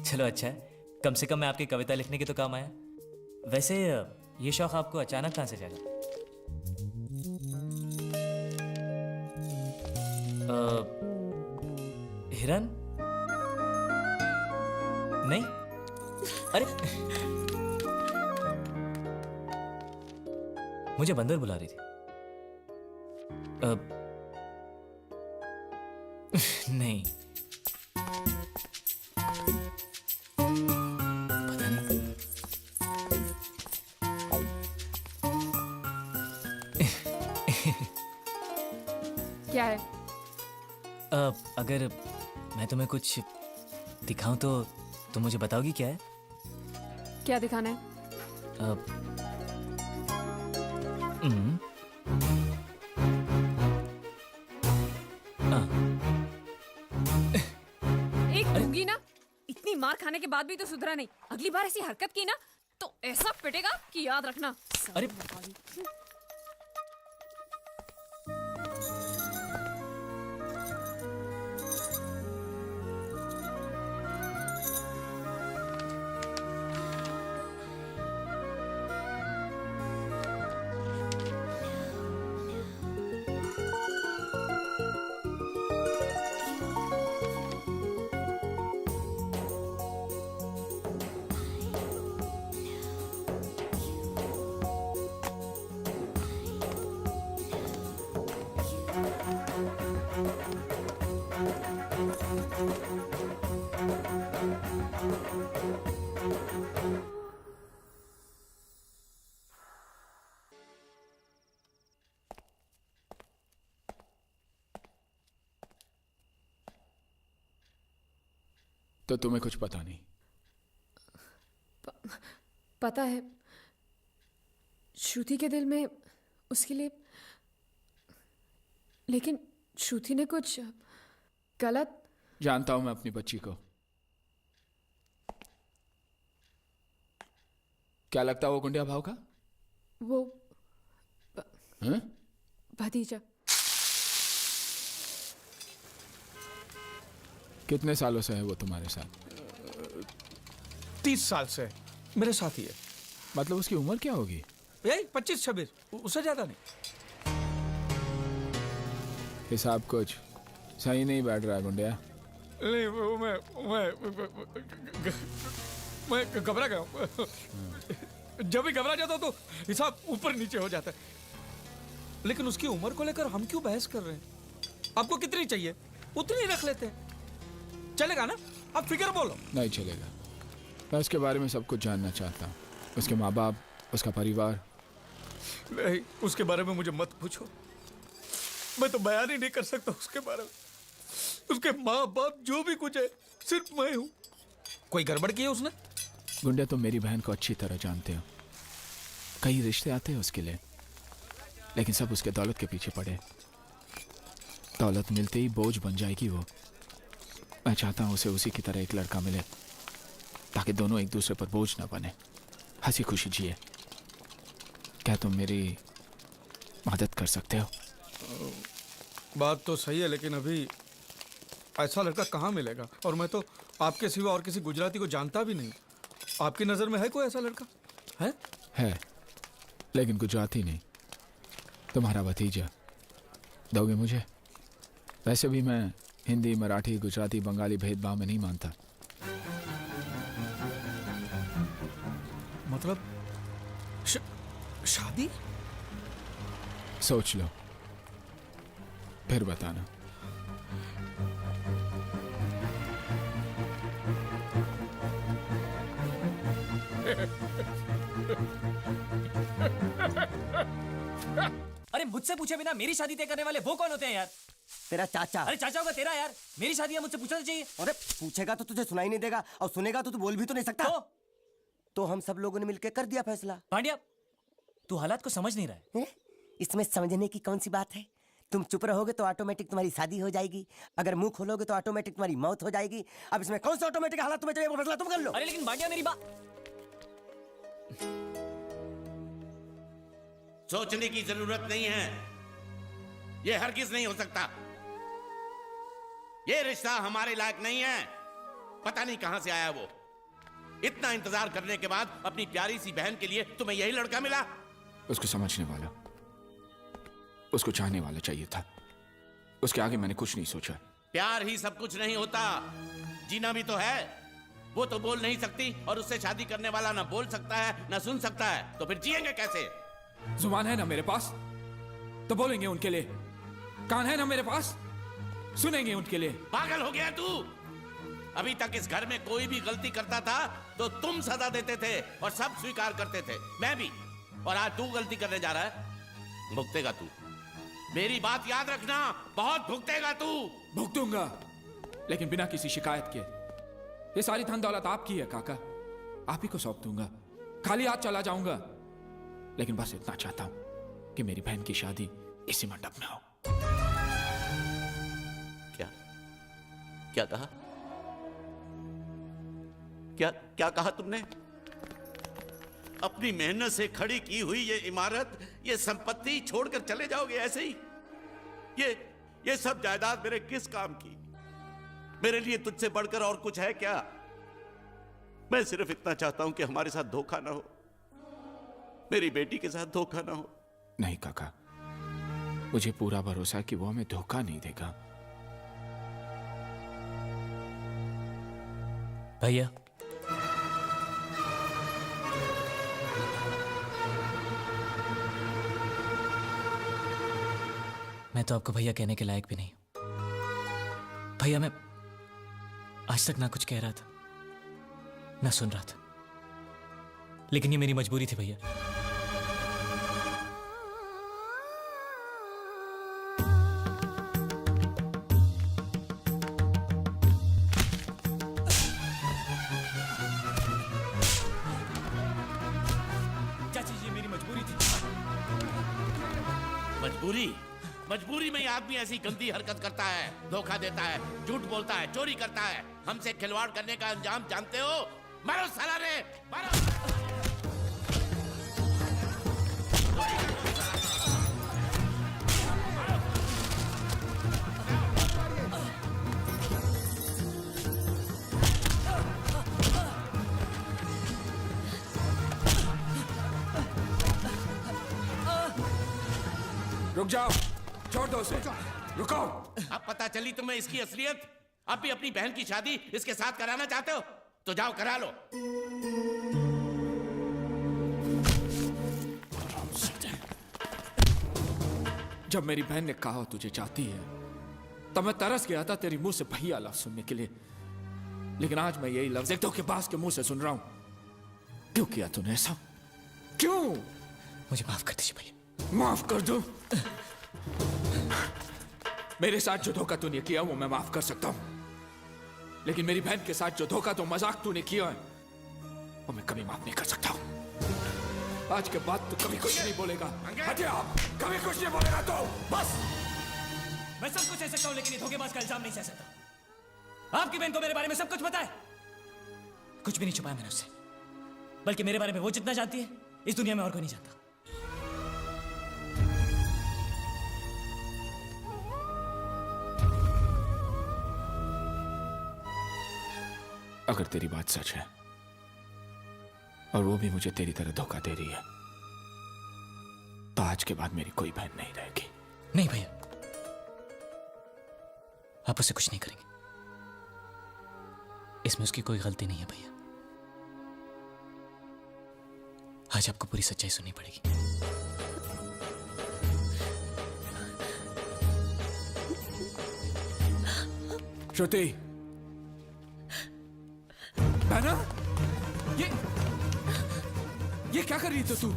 चलो अच्छा है, कम से कम मैं आपकी कविता लिखने के तो काम आया। वैसे ये शौक आपको अचानक कहां से जागा? हिरन? नहीं? अरे मुझे बंदर बुला रही थी। नहीं, पता नहीं। क्या है? अगर मैं तुम्हें कुछ दिखाऊं तो तुम मुझे बताओगी क्या है? क्या दिखाना है? एक दूंगी ना, इतनी मार खाने के बाद भी तो सुधरा नहीं। अगली बार ऐसी हरकत की ना तो ऐसा पिटेगा कि याद रखना। अरे तो तुम्हें कुछ पता नहीं? पता है, श्रुति के दिल में उसके लिए, लेकिन श्रुति ने कुछ गलत। जानता हूं मैं अपनी बच्ची को। क्या लगता है वो गुंडिया भाव का? वो हैं? भतीजा। कितने सालों से है वो तुम्हारे साथ? 30 साल से मेरे साथ ही है। मतलब उसकी उम्र क्या होगी? यही 25-26, उससे ज्यादा नहीं। हिसाब कुछ सही नहीं बैठ रहा है गुंडिया। नहीं, मैं घबरा गया हूं। जब भी घबरा जाता तो हिसाब ऊपर नीचे हो जाता है। लेकिन उसकी उम्र को लेकर हम क्यों बहस कर रहे हैं? आपको कितनी चाहिए उतनी ही रख लेते हैं, चलेगा ना? आप फिक्र बोलो। नहीं चलेगा। मैं उसके बारे में सब कुछ जानना चाहता हूँ। उसके माँ बाप, उसका परिवार। नहीं, उसके बारे में मुझे मत पूछो। मैं तो बयान ही नहीं कर सकता उसके बारे में। उसके माँ बाप जो भी कुछ है सिर्फ मैं हूँ। कोई गड़बड़ की है उसने? गुंडिया, तुम मेरी बहन को अच्छी तरह जानते हो। कई रिश्ते आते हैं उसके लिए, लेकिन सब उसके दौलत के पीछे पड़े। दौलत मिलते ही बोझ बन जाएगी वो। मैं चाहता हूं उसे उसी की तरह एक लड़का मिले, ताकि दोनों एक दूसरे पर बोझ ना बने, हंसी खुशी जिए। क्या तुम मेरी मदद कर सकते हो? बात तो सही है, लेकिन अभी ऐसा लड़का कहाँ मिलेगा? और मैं तो आपके सिवा और किसी गुजराती को जानता भी नहीं। आपकी नजर में है कोई ऐसा लड़का? है, लेकिन गुजराती नहीं। तुम्हारा भतीजा दोगे मुझे? वैसे भी मैं हिंदी, मराठी, गुजराती, बंगाली भेदभाव में नहीं मानता। मतलब शादी? सोच लो, फिर बताना। अरे मुझसे पूछे बिना मेरी शादी तय करने वाले वो कौन होते हैं यार? तेरा चाचा। अरे चाचा होगा तेरा यार। मेरी शादी है, मुझसे पूछना तो चाहिए। अरे पूछेगा तो तुझे सुनाई नहीं देगा, और सुनेगा तो तू बोल भी तो नहीं सकता। तो हम सब लोगों ने मिलकर कर दिया फैसला। पांड्या, तू हालात को समझ नहीं रहा है। इसमें समझने की कौन सी बात है? तुम चुप रहोगे तो ऑटोमेटिक तुम्हारी शादी हो जाएगी, अगर मुंह खोलोगे तो ऑटोमेटिक तुम्हारी मौत हो जाएगी। अब इसमें कौन सा ऑटोमेटिक हालात तुम्हें चाहिए, वो फैसला तुम कर लो। अरे लेकिन पांड्या, मेरी बात। सोचने की जरूरत नहीं है। यह हरगिज नहीं हो सकता। यह रिश्ता हमारे लायक नहीं है। पता नहीं कहां से आया वो। इतना इंतजार करने के बाद अपनी प्यारी सी बहन के लिए तुम्हें यही लड़का मिला? उसको समझने वाला, उसको चाहने वाला चाहिए था। उसके आगे मैंने कुछ नहीं सोचा। प्यार ही सब कुछ नहीं होता, जीना भी तो है। वो तो बोल नहीं सकती, और उससे शादी करने वाला ना बोल सकता है ना सुन सकता है, तो फिर जिएंगे कैसे? जुबान है ना मेरे पास, तो बोलेंगे उनके लिए। कान है ना मेरे पास, सुनेंगे उनके लिए। पागल हो गया तू? अभी तक इस घर में कोई भी गलती करता था तो तुम सजा देते थे और सब स्वीकार करते थे, मैं भी। और आज तू गलती करने जा रहा है, भुगतेगा तू। मेरी बात याद रखना, बहुत भुगतेगा तू। भुगतूंगा, लेकिन बिना किसी शिकायत के। ये सारी धन दौलत आपकी है काका, आप ही को सौंप दूंगा। खाली हाथ चला जाऊंगा, लेकिन बस इतना चाहता हूं कि मेरी बहन की शादी इसी मंडप में हो। क्या कहा? क्या कहा तुमने? अपनी मेहनत से खड़ी की हुई ये इमारत, ये संपत्ति छोड़कर चले जाओगे ऐसे ही? ये सब जायदाद मेरे किस काम की? मेरे लिए तुझसे बढ़कर और कुछ है क्या? मैं सिर्फ इतना चाहता हूं कि हमारे साथ धोखा ना हो, मेरी बेटी के साथ धोखा ना हो। नहीं काका, मुझे पूरा भरोसा है कि वो हमें धोखा नहीं देगा। भैया, मैं तो आपको भैया कहने के लायक भी नहीं हूं। भैया मैं आज तक ना कुछ कह रहा था ना सुन रहा था, लेकिन ये मेरी मजबूरी थी भैया। चाची जी मेरी मजबूरी थी। मजबूरी में ये आदमी ऐसी गंदी हरकत करता है, धोखा देता है, झूठ बोलता है, चोरी करता है। हमसे खिलवाड़ करने का अंजाम जानते हो? मारो साला रे, मारो। रुक जाओ, छोड़ दो उसे, रुको। अब पता चली तुम्हें इसकी असलियत। अब भी अपनी बहन की शादी इसके साथ कराना चाहते हो तो जाओ करा लो। जब मेरी बहन ने कहा तुझे चाहती है तब मैं तरस गया था तेरी मुंह से भैया लफ्ज सुनने के लिए, लेकिन आज मैं यही लफ्ज एक धोखेबाज के मुंह से सुन रहा हूं। क्यों किया तूने ऐसा? क्यों? मुझे माफ कर दीजिए भैया। माफ कर दो? मेरे साथ जो धोखा तूने किया वो मैं माफ कर सकता हूं, लेकिन मेरी बहन के साथ जो धोखा तो मजाक तूने किया है वो मैं कभी माफ नहीं कर सकता हूं। आज के बाद तू कभी कुछ नहीं बोलेगा। हटिए आप, कभी कुछ नहीं बोलेगा तो बस। मैं सब कुछ सह सकता हूं, लेकिन ये धोखेबाज का इल्जाम नहीं सह सकता। आपकी बहन को मेरे बारे में सब कुछ पता है, कुछ भी नहीं छुपाया मैंने उससे, बल्कि मेरे बारे में वो जितना जानती है इस दुनिया में और कोई नहीं जानता। अगर तेरी बात सच है और वो भी मुझे तेरी तरह धोखा दे रही है तो आज के बाद मेरी कोई बहन नहीं रहेगी। नहीं भैया, आप उससे कुछ नहीं करेंगे, इसमें उसकी कोई गलती नहीं है भैया। आज आपको पूरी सच्चाई सुननी पड़ेगी। श्रुति, बहना, ये क्या कर रही थी तू?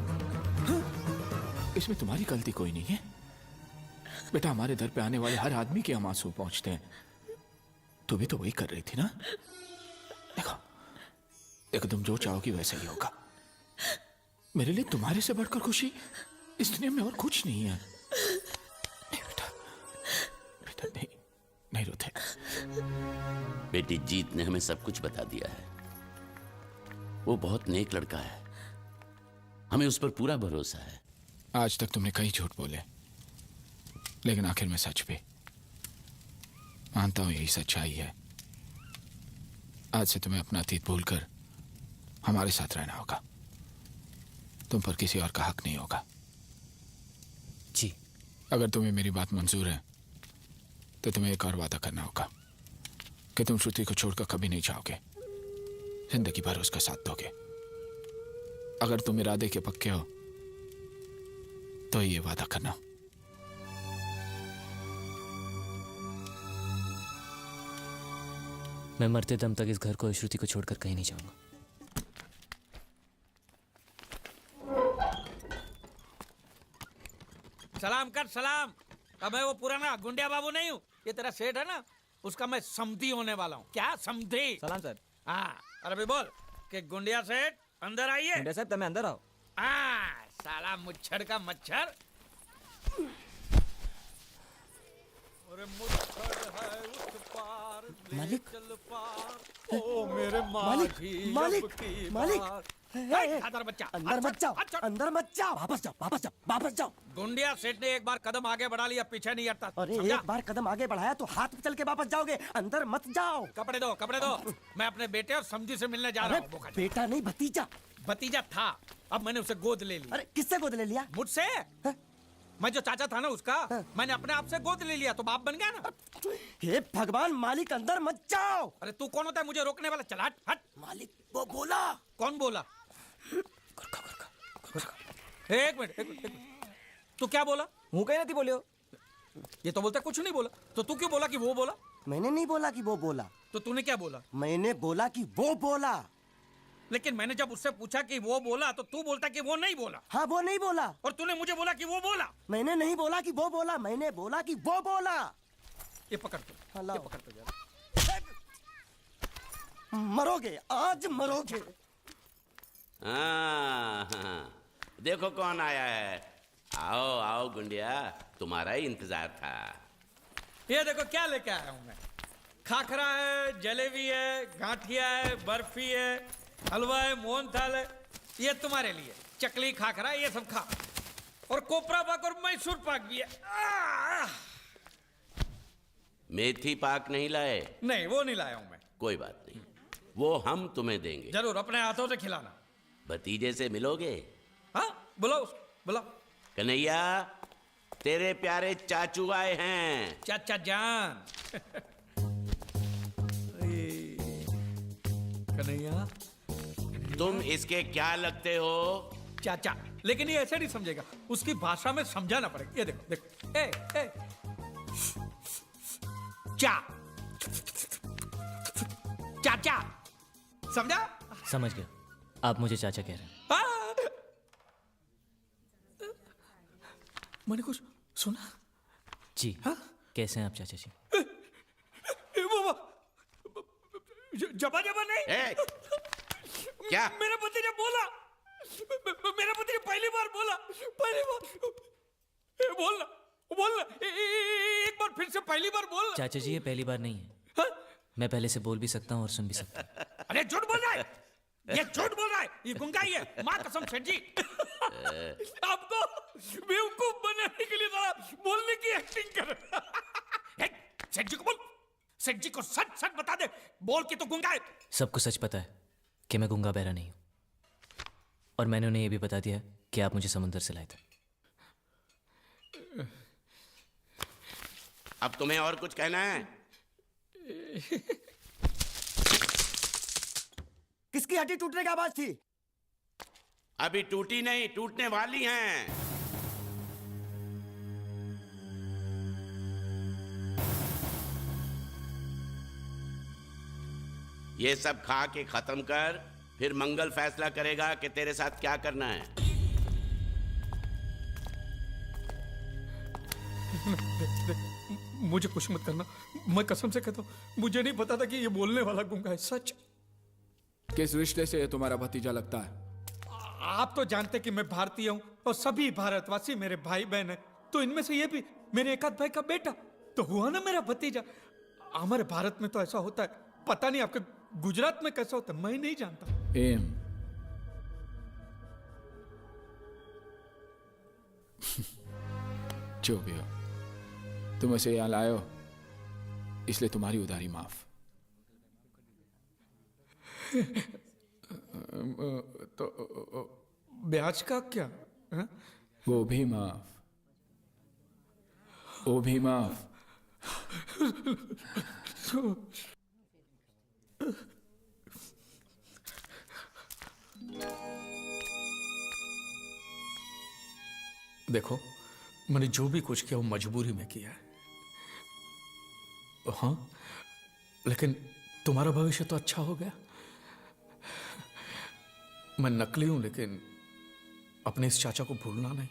हाँ? इसमें तुम्हारी गलती कोई नहीं है बेटा। हमारे दर पे आने वाले हर आदमी के हम आंसू पहुंचते हैं, तू भी तो वही कर रही थी ना। देखो देखो, तुम जो चाहोगी वैसा ही होगा। मेरे लिए तुम्हारे से बढ़कर खुशी इस दुनिया में और कुछ नहीं है। नहीं बेटा, बेटा नहीं, नहीं रोते। बेटी जीत ने हमें सब कुछ बता दिया है। वो बहुत नेक लड़का है, हमें उस पर पूरा भरोसा है। आज तक तुमने कई झूठ बोले, लेकिन आखिर में सच भी। मानता हूं यही सच्चाई है। आज से तुम्हें अपना अतीत भूलकर हमारे साथ रहना होगा। तुम पर किसी और का हक नहीं होगा। जी। अगर तुम्हें मेरी बात मंजूर है तो तुम्हें एक और वादा करना होगा कि तुम श्रुति को छोड़कर कभी नहीं जाओगे, जिंदगी भर उसका साथ दोगे। अगर तुम इरादे के पक्के हो तो ये वादा करना। मैं मरते दम तक इस घर को, श्रुति को छोड़कर कहीं नहीं जाऊंगा। सलाम कर सलाम। अब मैं वो पुराना गुंडिया बाबू नहीं हूँ, ये तेरा सेठ है ना, उसका मैं समधी होने वाला हूँ। क्या समधी? सलाम सर। हाँ, और अभी बोल कि गुंडिया सेठ अंदर आइए। गुंडिया साहब તમે અંદર આવો। हाँ, साला मुच्छर का मच्छर। अरे मुच्छर है उस पार, मालिक। चल पार। ओ मेरे मालिक, मालिक, मालिक। अंदर बच्चा, अंदर मत जाओ, अंदर मत जाओ। वापस जाओ, वापस जाओ, वापस जाओ। गुंडिया सेठ ने एक बार कदम आगे बढ़ा लिया, पीछे नहीं हटता। अरे समझा? एक बार कदम आगे बढ़ाया तो हाथ पे चल के वापस जाओगे, अंदर मत जाओ। कपड़े दो, कपड़े दो। मैं अपने बेटे और समझी से मिलने जा रहा हूँ। बेटा नहीं, भतीजा। भतीजा था, अब मैंने उसे गोद ले लिया। अरे किससे गोद ले लिया? मुझसे। मैं जो चाचा था ना उसका, मैंने अपने आप से गोद ले लिया तो बाप बन गया ना। हे भगवान, मालिक अंदर मत जाओ। अरे तू कौन होता है मुझे रोकने वाला? चल हट, हट। मालिक वो बोला। कौन बोला? एक मिनट, एक मिनट। तू क्या बोला? હું કઈ નથી બોલ્યો। ये तो बोलता कुछ नहीं बोला, तो तू क्यों बोला कि वो बोला? मैंने नहीं बोला कि वो बोला। तो तूने क्या बोला? मैंने बोला कि वो बोला। लेकिन मैंने जब उससे पूछा कि वो बोला तो तू बोलता कि वो नहीं बोला। हाँ, वो नहीं बोला। और तूने मुझे बोला कि वो बोला। मैंने नहीं बोला कि वो बोला, मैंने बोला कि वो बोला। ये पकड़ तो, ये पकड़ तो जरा। मरोगे, आज मरोगे। हाँ, देखो कौन आया है। आओ आओ गुंडिया, तुम्हारा ही इंतजार था। ये देखो क्या लेके आया हूं मैं। खाखरा है, जलेबी है, गांठिया है, बर्फी है, हलवा है, मोहनथाल है। ये तुम्हारे लिए चकली, खाखरा, ये सब खा। और कोपरा पाक और मैसूर पाक भी है। मेथी पाक नहीं लाए? नहीं, वो नहीं लाया हूं मैं। कोई बात नहीं, वो हम तुम्हें देंगे। जरूर, अपने हाथों से खिलाना। भतीजे से मिलोगे? हाँ, बुलाओ बुलाओ। कन्हैया, तेरे प्यारे चाचू आए हैं। चाचा जान। कन्हैया, तुम इसके क्या लगते हो? चाचा। लेकिन ये ऐसे नहीं समझेगा, उसकी भाषा में समझाना पड़ेगा। ये देखो देखो, ए चा चाचा, समझा? समझ गया, आप मुझे चाचा कह रहे हैं। मैंने कुछ सुना? जी। कैसे हैं आप चाचा जी? जबा जबा नहीं। क्या? मेरा पति ने बोला, मेरा पति ने पहली बार बोला, बोलना बोलना, एक बार फिर से पहली बार बोलना। चाचा जी, ये पहली बार नहीं है। मैं पहले से बोल भी सकता हूँ और सुन भी सकता हूँ। अरे झूठ बोल रहा है, ये झूठ बोल रहा है, ये गुंगा ही है। माँ कसम सेठ जी, आपको बेवकूफ बनाने के लिए जरा बोलने की एक्टिंग कर। सेठ जी को बोल, सेठ जी को सच सच बता दे, बोल के तो गुंगा है। सबको सच पता है कि मैं गूंगा बहरा नहीं हूँ, और मैंने उन्हें यह भी बता दिया कि आप मुझे समुद्र से लाए थे। अब तुम्हें और कुछ कहना है? किसकी हड्डी टूटने की आवाज थी? अभी टूटी नहीं, टूटने वाली हैं। ये सब खा के खत्म कर, फिर मंगल फैसला करेगा कि तेरे साथ क्या करना है। मुझे कुछ मत करना, मैं कसम से कहता हूं, मुझे नहीं पता था कि ये बोलने वाला गुंगा है। सच। किस रिश्ते से तुम्हारा भतीजा लगता है? आप तो जानते कि मैं भारतीय हूं और सभी भारतवासी मेरे भाई बहन हैं, तो इनमें से ये भी मेरे एकाध भाई का बेटा तो हुआ ना मेरा भतीजा। हमारे भारत में तो ऐसा होता है, पता नहीं आपके गुजरात में कैसा होता है, मैं नहीं जानता। एम जो भी हो, तुम उसे यहां लाए हो, इसलिए तुम्हारी उधारी माफ। तो ब्याज का क्या? हा? वो भी माफ, वो भी माफ। देखो, मैंने जो भी कुछ किया वो मजबूरी में किया है। हाँ, लेकिन तुम्हारा भविष्य तो अच्छा हो गया। मैं नकली हूं, लेकिन अपने इस चाचा को भूलना नहीं।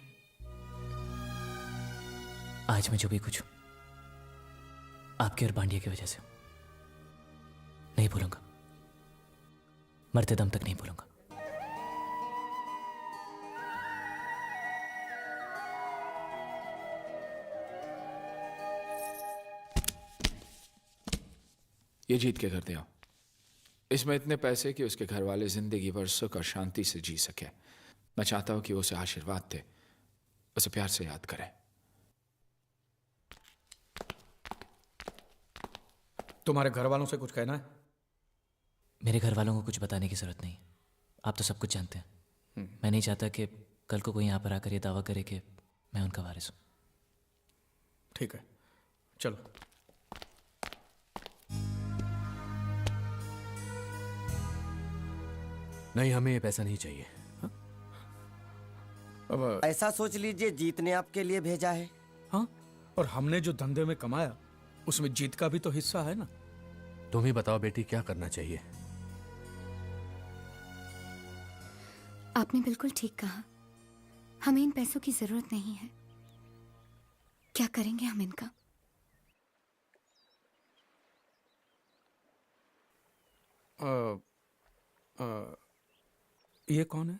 आज मैं जो भी कुछ हूं, आपके और बांडिया की वजह से हूं। नहीं भूलूंगा, मरते दम तक नहीं भूलूंगा। ये जीत के करते हो। इसमें इतने पैसे कि उसके घर वाले जिंदगी भर सुख और शांति से जी सके। मैं चाहता हूं कि वो उसे आशीर्वाद दे, उसे प्यार से याद करे। तुम्हारे घर वालों से कुछ कहना है? मेरे घर वालों को कुछ बताने की जरूरत नहीं, आप तो सब कुछ जानते हैं। मैं नहीं चाहता कि कल को कोई यहां पर आकर ये दावा करे कि मैं उनका वारिस हूं। ठीक है, चलो। नहीं, हमें ये पैसा नहीं चाहिए। अब ऐसा सोच लीजिए जीत ने आपके लिए भेजा है। हाँ, और हमने जो धंधे में कमाया उसमें जीत का भी तो हिस्सा है ना। तुम ही बताओ बेटी, क्या करना चाहिए? आपने बिल्कुल ठीक कहा, हमें इन पैसों की जरूरत नहीं है। क्या करेंगे हम इनका? ये कौन है?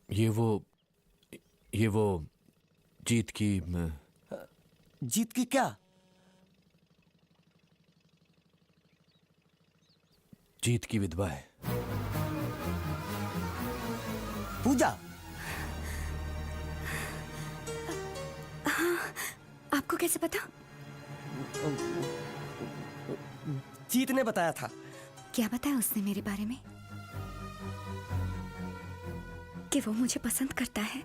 ये वो जीत की जीत की क्या? जीत की विधवा है। पूजा? हाँ, आपको कैसे पता? जीत ने बताया था। क्या बताया उसने मेरे बारे में? कि वो मुझे पसंद करता है।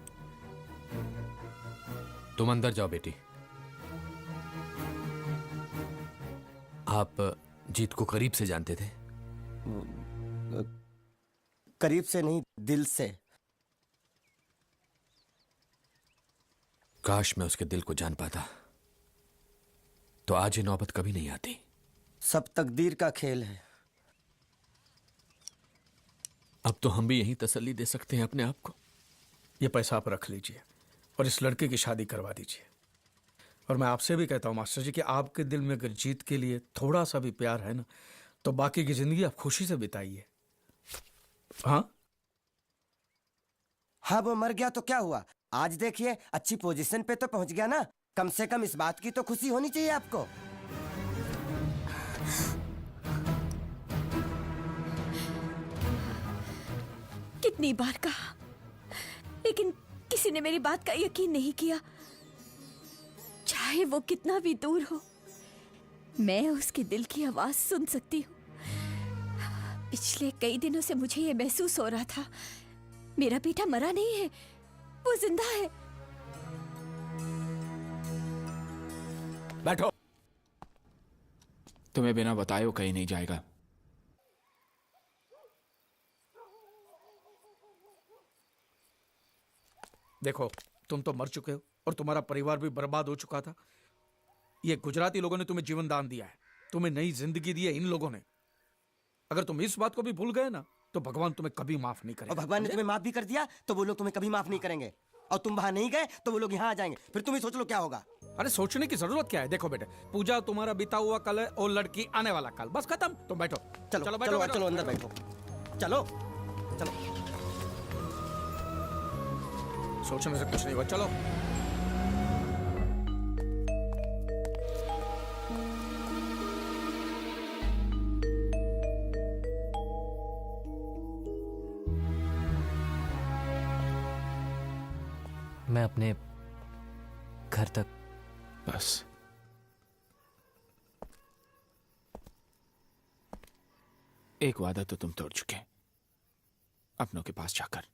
तुम अंदर जाओ बेटी। आप जीत को करीब से जानते थे? करीब से नहीं, दिल से। काश मैं उसके दिल को जान पाता, तो आज ये नौबत कभी नहीं आती। सब तकदीर का खेल है। अब तो हम भी यही तसल्ली दे सकते हैं अपने आप को। ये पैसा आप रख लीजिए और इस लड़के की शादी करवा दीजिए। और मैं आपसे भी कहता हूं मास्टर जी कि आपके दिल में अगर जीत के लिए थोड़ा सा भी प्यार है ना, तो बाकी की जिंदगी आप खुशी से बिताइए। हाँ हाँ, वो मर गया तो क्या हुआ? आज देखिए अच्छी पोजीशन पे तो पहुंच गया ना। कम से कम इस बात की तो खुशी होनी चाहिए आपको। कितनी बार कहा, लेकिन किसी ने मेरी बात का यकीन नहीं किया। चाहे वो कितना भी दूर हो, मैं उसके दिल की आवाज सुन सकती हूँ। पिछले कई दिनों से मुझे ये महसूस हो रहा था, मेरा बेटा मरा नहीं है, वो जिंदा है। बैठो। तुम्हें बिना बताए वो कहीं नहीं जाएगा। देखो, तुम तो मर चुके हो और तुम्हारा परिवार भी बर्बाद हो चुका था। ये गुजराती लोगों ने तुम्हें जीवन दान दिया है, तुम्हें नई जिंदगी दी है इन लोगों ने। अगर तुम इस बात को भी भूल गए ना, तो भगवान तुम्हें कभी माफ नहीं करेगा। और भगवान ने तुम्हें माफ भी कर दिया तो वो लोग तुम्हें कभी माफ नहीं करेंगे। और तुम वहां नहीं गए तो वो लोग यहाँ आ जाएंगे। फिर तुम ही सोच लो क्या होगा। अरे सोचने की जरूरत क्या है? देखो बेटे, पूजा तुम्हारा बीता हुआ कल है और लड़की आने वाला कल। बस खत्म। तुम बैठो। चलो चलो चलो बैठो, चलो, चलो अंदर बैठो। चलो चलो। सोचने से कुछ नहीं हुआ। चलो। मैं अपने घर तक। बस एक वादा तो तुम तोड़ चुके, अपनों के पास जाकर।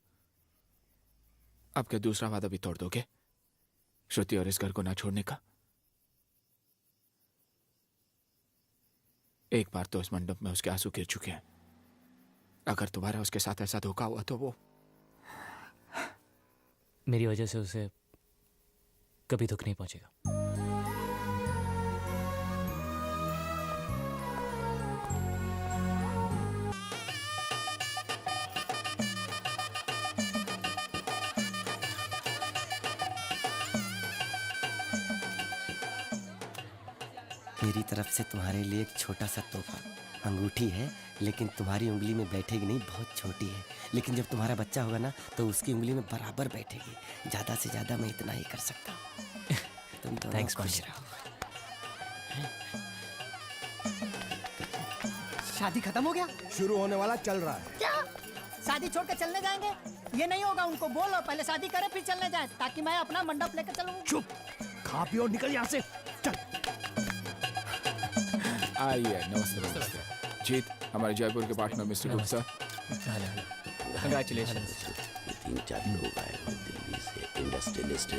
अब क्या दूसरा वादा भी तोड़ दोगे, श्रुति और इस घर को ना छोड़ने का? एक बार तो इस मंडप में उसके आंसू गिर चुके हैं। अगर दोबारा उसके साथ ऐसा धोखा हुआ तो वो मेरी वजह से उसे कभी दुख नहीं पहुंचेगा। मेरी तरफ से तुम्हारे लिए एक छोटा सा तोहफा। अंगूठी है, लेकिन तुम्हारी उंगली में बैठेगी नहीं, बहुत छोटी है। लेकिन जब तुम्हारा बच्चा होगा ना, तो उसकी उंगली में बराबर बैठेगी। ज्यादा से ज्यादा मैं इतना ही कर सकता हूँ। तुम तो थैंक्स खुश रहो। शादी खत्म हो गया? शुरू होने वाला चल रहा है। क्या शादी छोड़ के चलने जाएंगे? ये नहीं होगा। उनको बोलो पहले शादी करें फिर चलने जाए, ताकि मैं अपना मंडप लेकर चलूं। चुप, खा पियो और निकल यहाँ से। चल। आइए, नमस्ते नमस्ते। जीत, हमारे जयपुर के पार्टनर मिस्टर गुप्ता। कंग्रेचुलेशन। 3-4 लोग आए हैं दिल्ली से, इंडस्ट्रियलिस्ट।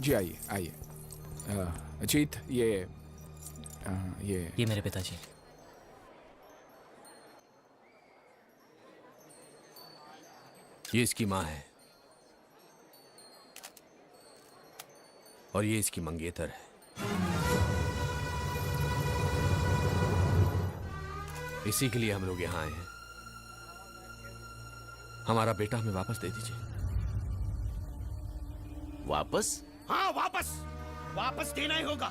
जी आइए आइए। अजीत ये मेरे पिताजी। ये इसकी माँ है और ये इसकी मंगेतर है। इसी के लिए हम लोग यहाँ आए हैं। हमारा बेटा हमें वापस दे दीजिए। वापस? हाँ वापस, वापस देना ही होगा,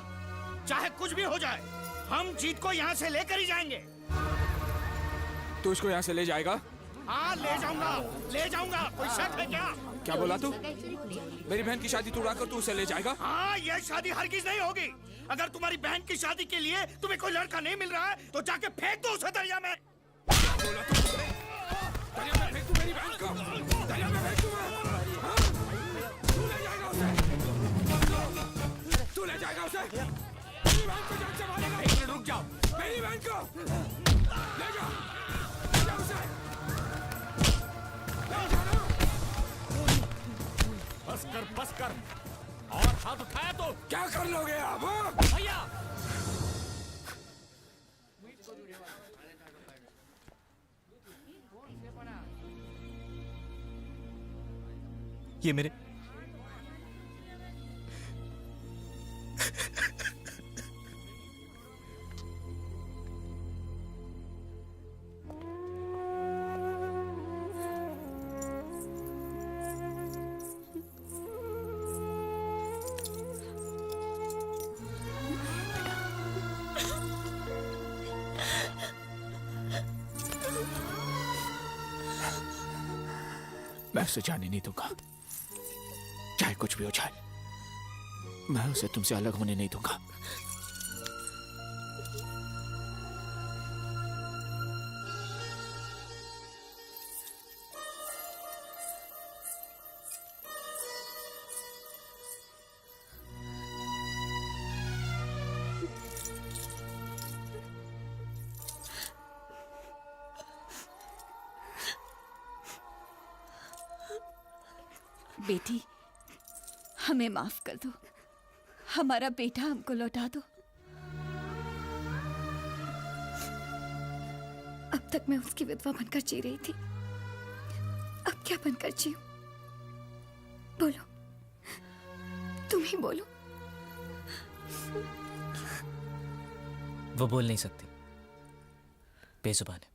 चाहे कुछ भी हो जाए। हम जीत को यहाँ से लेकर ही जाएंगे। तू इसको यहाँ से ले जाएगा? हाँ ले जाऊंगा। कोई शक है क्या? क्या बोला तू? मेरी बहन की शादी तोड़ाकर तू उसे ले जाएगा? हाँ, यह शादी हरगिज नहीं होगी। अगर तुम्हारी बहन की शादी के लिए तुम्हें कोई लड़का नहीं मिल रहा है तो जाके फेंक दो उसे दरिया में। दरिया में फेंक तू मेरी बहन को? दरिया में फेंक तू? हाँ? तू ले जाएगा उसे? तू ले जाएगा उसे? मेरी बहन को जान से मारेगा? एक मिनट रुक जाओ। मेरी बहन को ले जाओ उसे। बस कर और हाथ उठाया तो क्या कर लोगे आप? भैया ये मेरे मैं उसे जाने नहीं दूंगा, चाहे कुछ भी हो जाए। मैं उसे तुमसे अलग होने नहीं दूंगा। बेटी, हमें माफ कर दो। हमारा बेटा हमको लौटा दो। अब तक मैं उसकी विधवा बनकर जी रही थी, अब क्या बनकर जीऊं? बोलो, तुम ही बोलो। वो बोल नहीं सकती, बेजुबान है।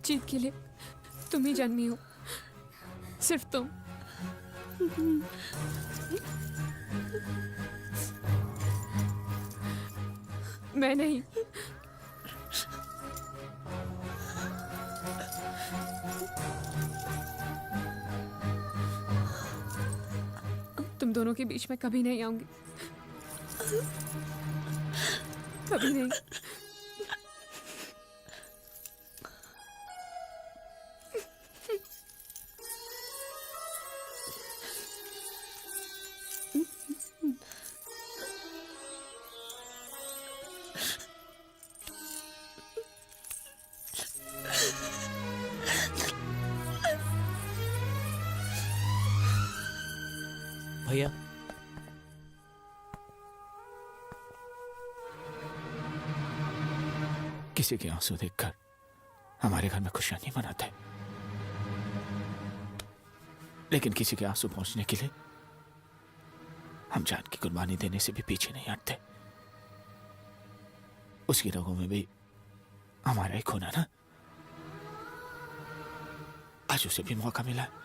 जीत के लिए तुम ही जन्मी हो, सिर्फ तुम। मैं नहीं। तुम दोनों के बीच में कभी नहीं आऊंगी, कभी नहीं। भैया, किसी के आंसू देखकर हमारे घर में खुशियां नहीं मनाते, लेकिन किसी के आंसू पहुंचने के लिए हम जान की कुर्बानी देने से भी पीछे नहीं हटते। उसकी रगों में भी हमारा ही खून है ना। आज उसे भी मौका मिला है।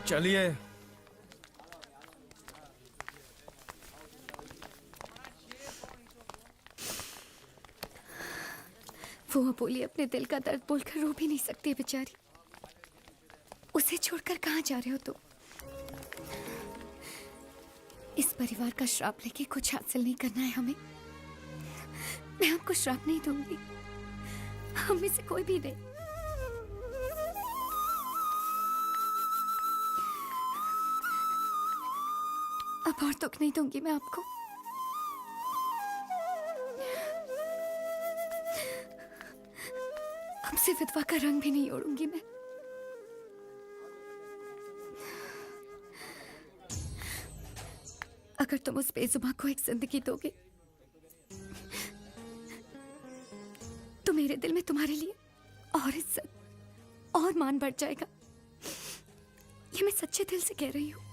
चलिए। वो अबोली अपने दिल का दर्द बोलकर रो भी नहीं सकती बेचारी। उसे छोड़कर कहाँ जा रहे हो तुम? इस परिवार का श्राप लेके कुछ हासिल नहीं करना है हमें। मैं आपको श्राप नहीं दूंगी, हम में से कोई भी नहीं। अब और दुख नहीं दूंगी मैं आपको। अब से विधवा का रंग भी नहीं ओढ़ूंगी मैं। अगर तुम उस बेजुबान को एक जिंदगी दोगे तो मेरे दिल में तुम्हारे लिए और इज्जत और मान बढ़ जाएगा। ये मैं सच्चे दिल से कह रही हूं।